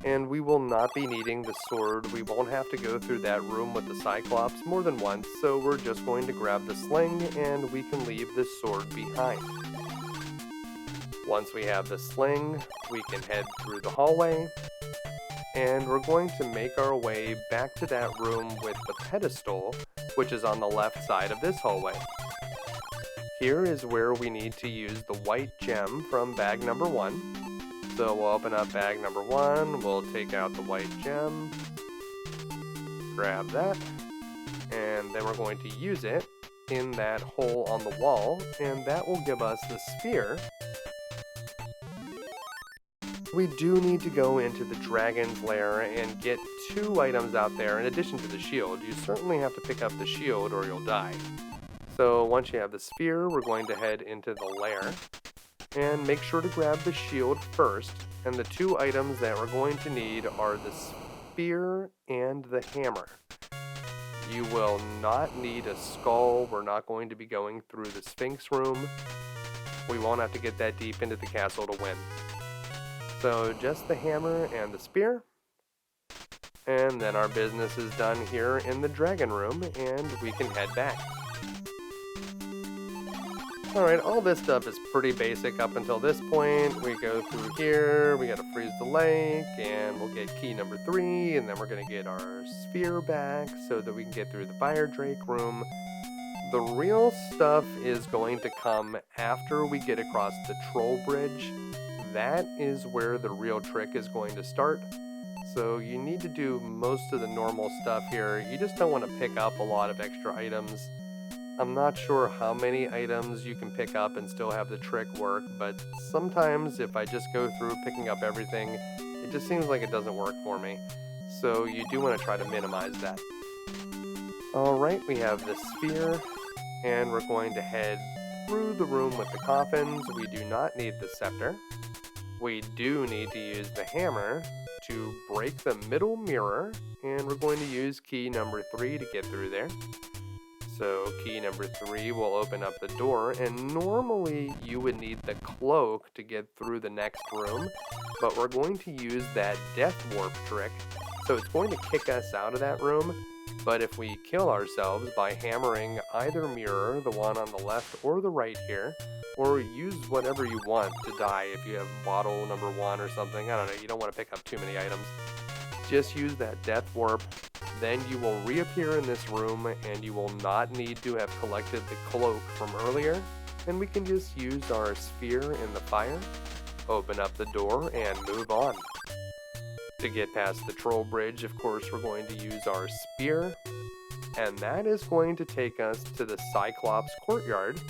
And we will not be needing the sword. We won't have to go through that room with the Cyclops more than once, so we're just going to grab the sling and we can leave the sword behind. Once we have the sling, we can head through the hallway, and we're going to make our way back to that room with the pedestal, which is on the left side of this hallway. Here is where we need to use the white gem from bag number 1. So we'll open up bag number 1, we'll take out the white gem, grab that, and then we're going to use it in that hole on the wall, and that will give us the sphere. We do need to go into the dragon's lair and get 2 items out there in addition to the shield. You certainly have to pick up the shield or you'll die. So once you have the sphere, we're going to head into the lair. And make sure to grab the shield first, and the 2 items that we're going to need are the spear and the hammer. You will not need a skull. We're not going to be going through the Sphinx Room. We won't have to get that deep into the castle to win. So just the hammer and the spear, and then our business is done here in the dragon room, and we can head back. Alright, all this stuff is pretty basic up until this point. We go through here, we gotta freeze the lake, and we'll get key number 3, and then we're gonna get our sphere back so that we can get through the fire drake room. The real stuff is going to come after we get across the troll bridge. That is where the real trick is going to start. So you need to do most of the normal stuff here. You just don't want to pick up a lot of extra items. I'm not sure how many items you can pick up and still have the trick work, but sometimes if I just go through picking up everything, it just seems like it doesn't work for me. So you do want to try to minimize that. Alright, we have the sphere, and we're going to head through the room with the coffins. We do not need the scepter. We do need to use the hammer to break the middle mirror, and we're going to use key number 3 to get through there. So key number 3 will open up the door, and normally you would need the cloak to get through the next room, but we're going to use that death warp trick, so it's going to kick us out of that room. But if we kill ourselves by hammering either mirror, the one on the left or the right here, or use whatever you want to die, if you have bottle number 1 or something, I don't know, you don't want to pick up too many items. Just use that death warp, then you will reappear in this room and you will not need to have collected the cloak from earlier, and we can just use our sphere in the fire, open up the door, and move on. To get past the troll bridge, of course, we're going to use our spear, and that is going to take us to the Cyclops Courtyard,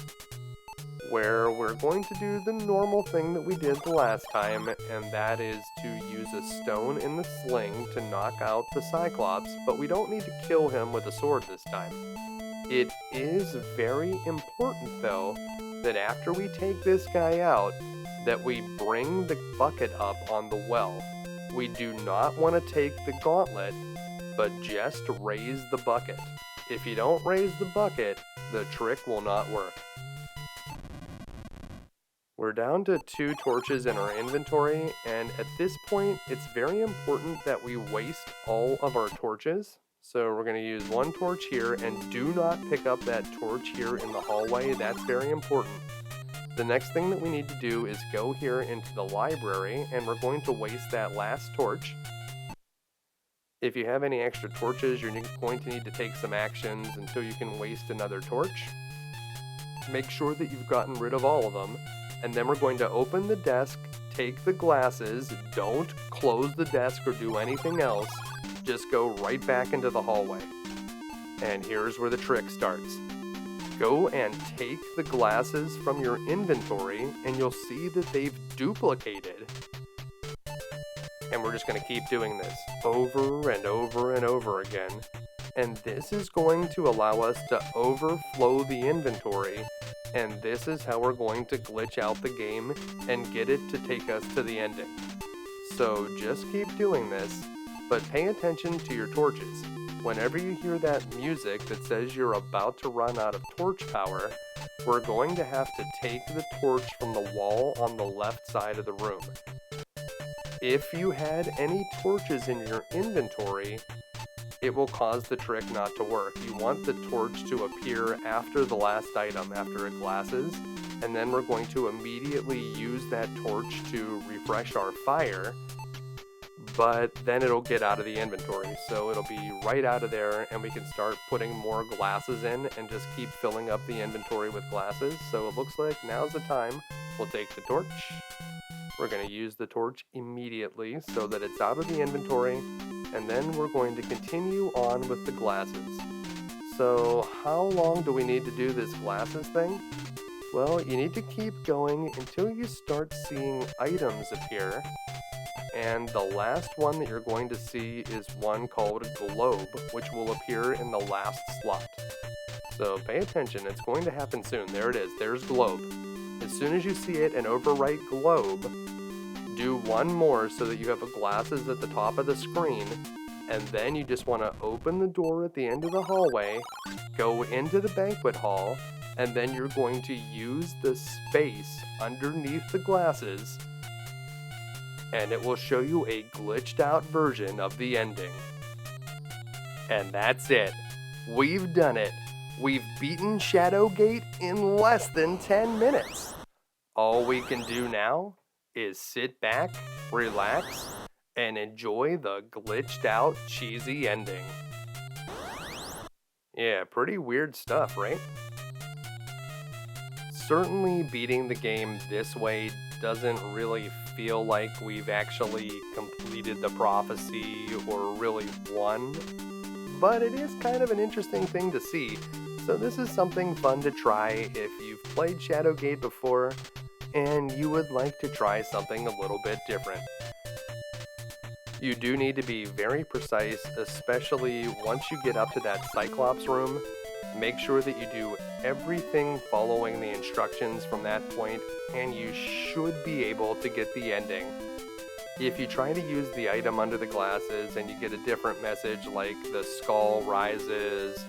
where we're going to do the normal thing that we did the last time, and that is to use a stone in the sling to knock out the Cyclops, but we don't need to kill him with a sword this time. It is very important, though, that after we take this guy out, that we bring the bucket up on the well. We do not want to take the gauntlet, but just raise the bucket. If you don't raise the bucket, the trick will not work. We're down to 2 torches in our inventory, and at this point, it's very important that we waste all of our torches. So we're going to use 1 torch here, and do not pick up that torch here in the hallway. That's very important. The next thing that we need to do is go here into the library, and we're going to waste that last torch. If you have any extra torches, you're going to need to take some actions until you can waste another torch. Make sure that you've gotten rid of all of them, and then we're going to open the desk, take the glasses, don't close the desk or do anything else, just go right back into the hallway. And here's where the trick starts. Go and take the glasses from your inventory, and you'll see that they've duplicated. And we're just going to keep doing this over and over and over again. And this is going to allow us to overflow the inventory, and this is how we're going to glitch out the game and get it to take us to the ending. So just keep doing this, but pay attention to your torches. Whenever you hear that music that says you're about to run out of torch power, we're going to have to take the torch from the wall on the left side of the room. If you had any torches in your inventory, it will cause the trick not to work. You want the torch to appear after the last item, after it glasses, and then we're going to immediately use that torch to refresh our fire, but then it'll get out of the inventory, so it'll be right out of there, and we can start putting more glasses in and just keep filling up the inventory with glasses. So it looks like now's the time. We'll take the torch. We're going to use the torch immediately so that it's out of the inventory, and then we're going to continue on with the glasses. So how long do we need to do this glasses thing? Well, you need to keep going until you start seeing items appear. And the last one that you're going to see is one called Globe, which will appear in the last slot. So pay attention, it's going to happen soon. There it is, there's Globe. As soon as you see it and overwrite Globe, do one more so that you have glasses at the top of the screen, and then you just want to open the door at the end of the hallway, go into the banquet hall, and then you're going to use the space underneath the glasses, and it will show you a glitched out version of the ending. And that's it. We've done it. We've beaten Shadowgate in less than 10 minutes. All we can do now is sit back, relax, and enjoy the glitched out cheesy ending. Yeah, pretty weird stuff, right? Certainly beating the game this way doesn't really feel like we've actually completed the prophecy or really won, but it is kind of an interesting thing to see. So this is something fun to try if you've played Shadowgate before and you would like to try something a little bit different. You do need to be very precise, especially once you get up to that Cyclops Room. Make sure that you do everything following the instructions from that point, and you should be able to get the ending. If you try to use the item under the glasses and you get a different message like the skull rises,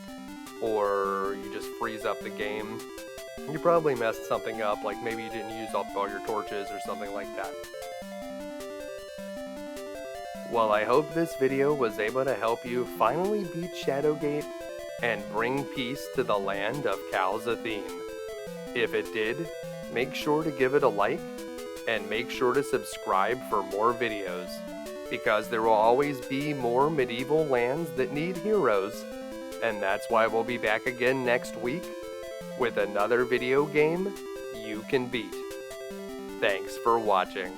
or you just freeze up the game, you probably messed something up, like maybe you didn't use up all your torches or something like that. Well, I hope this video was able to help you finally beat Shadowgate and bring peace to the land of Cal's-Athene. If it did, make sure to give it a like, and make sure to subscribe for more videos, because there will always be more medieval lands that need heroes, and that's why we'll be back again next week with another video game you can beat. Thanks for watching.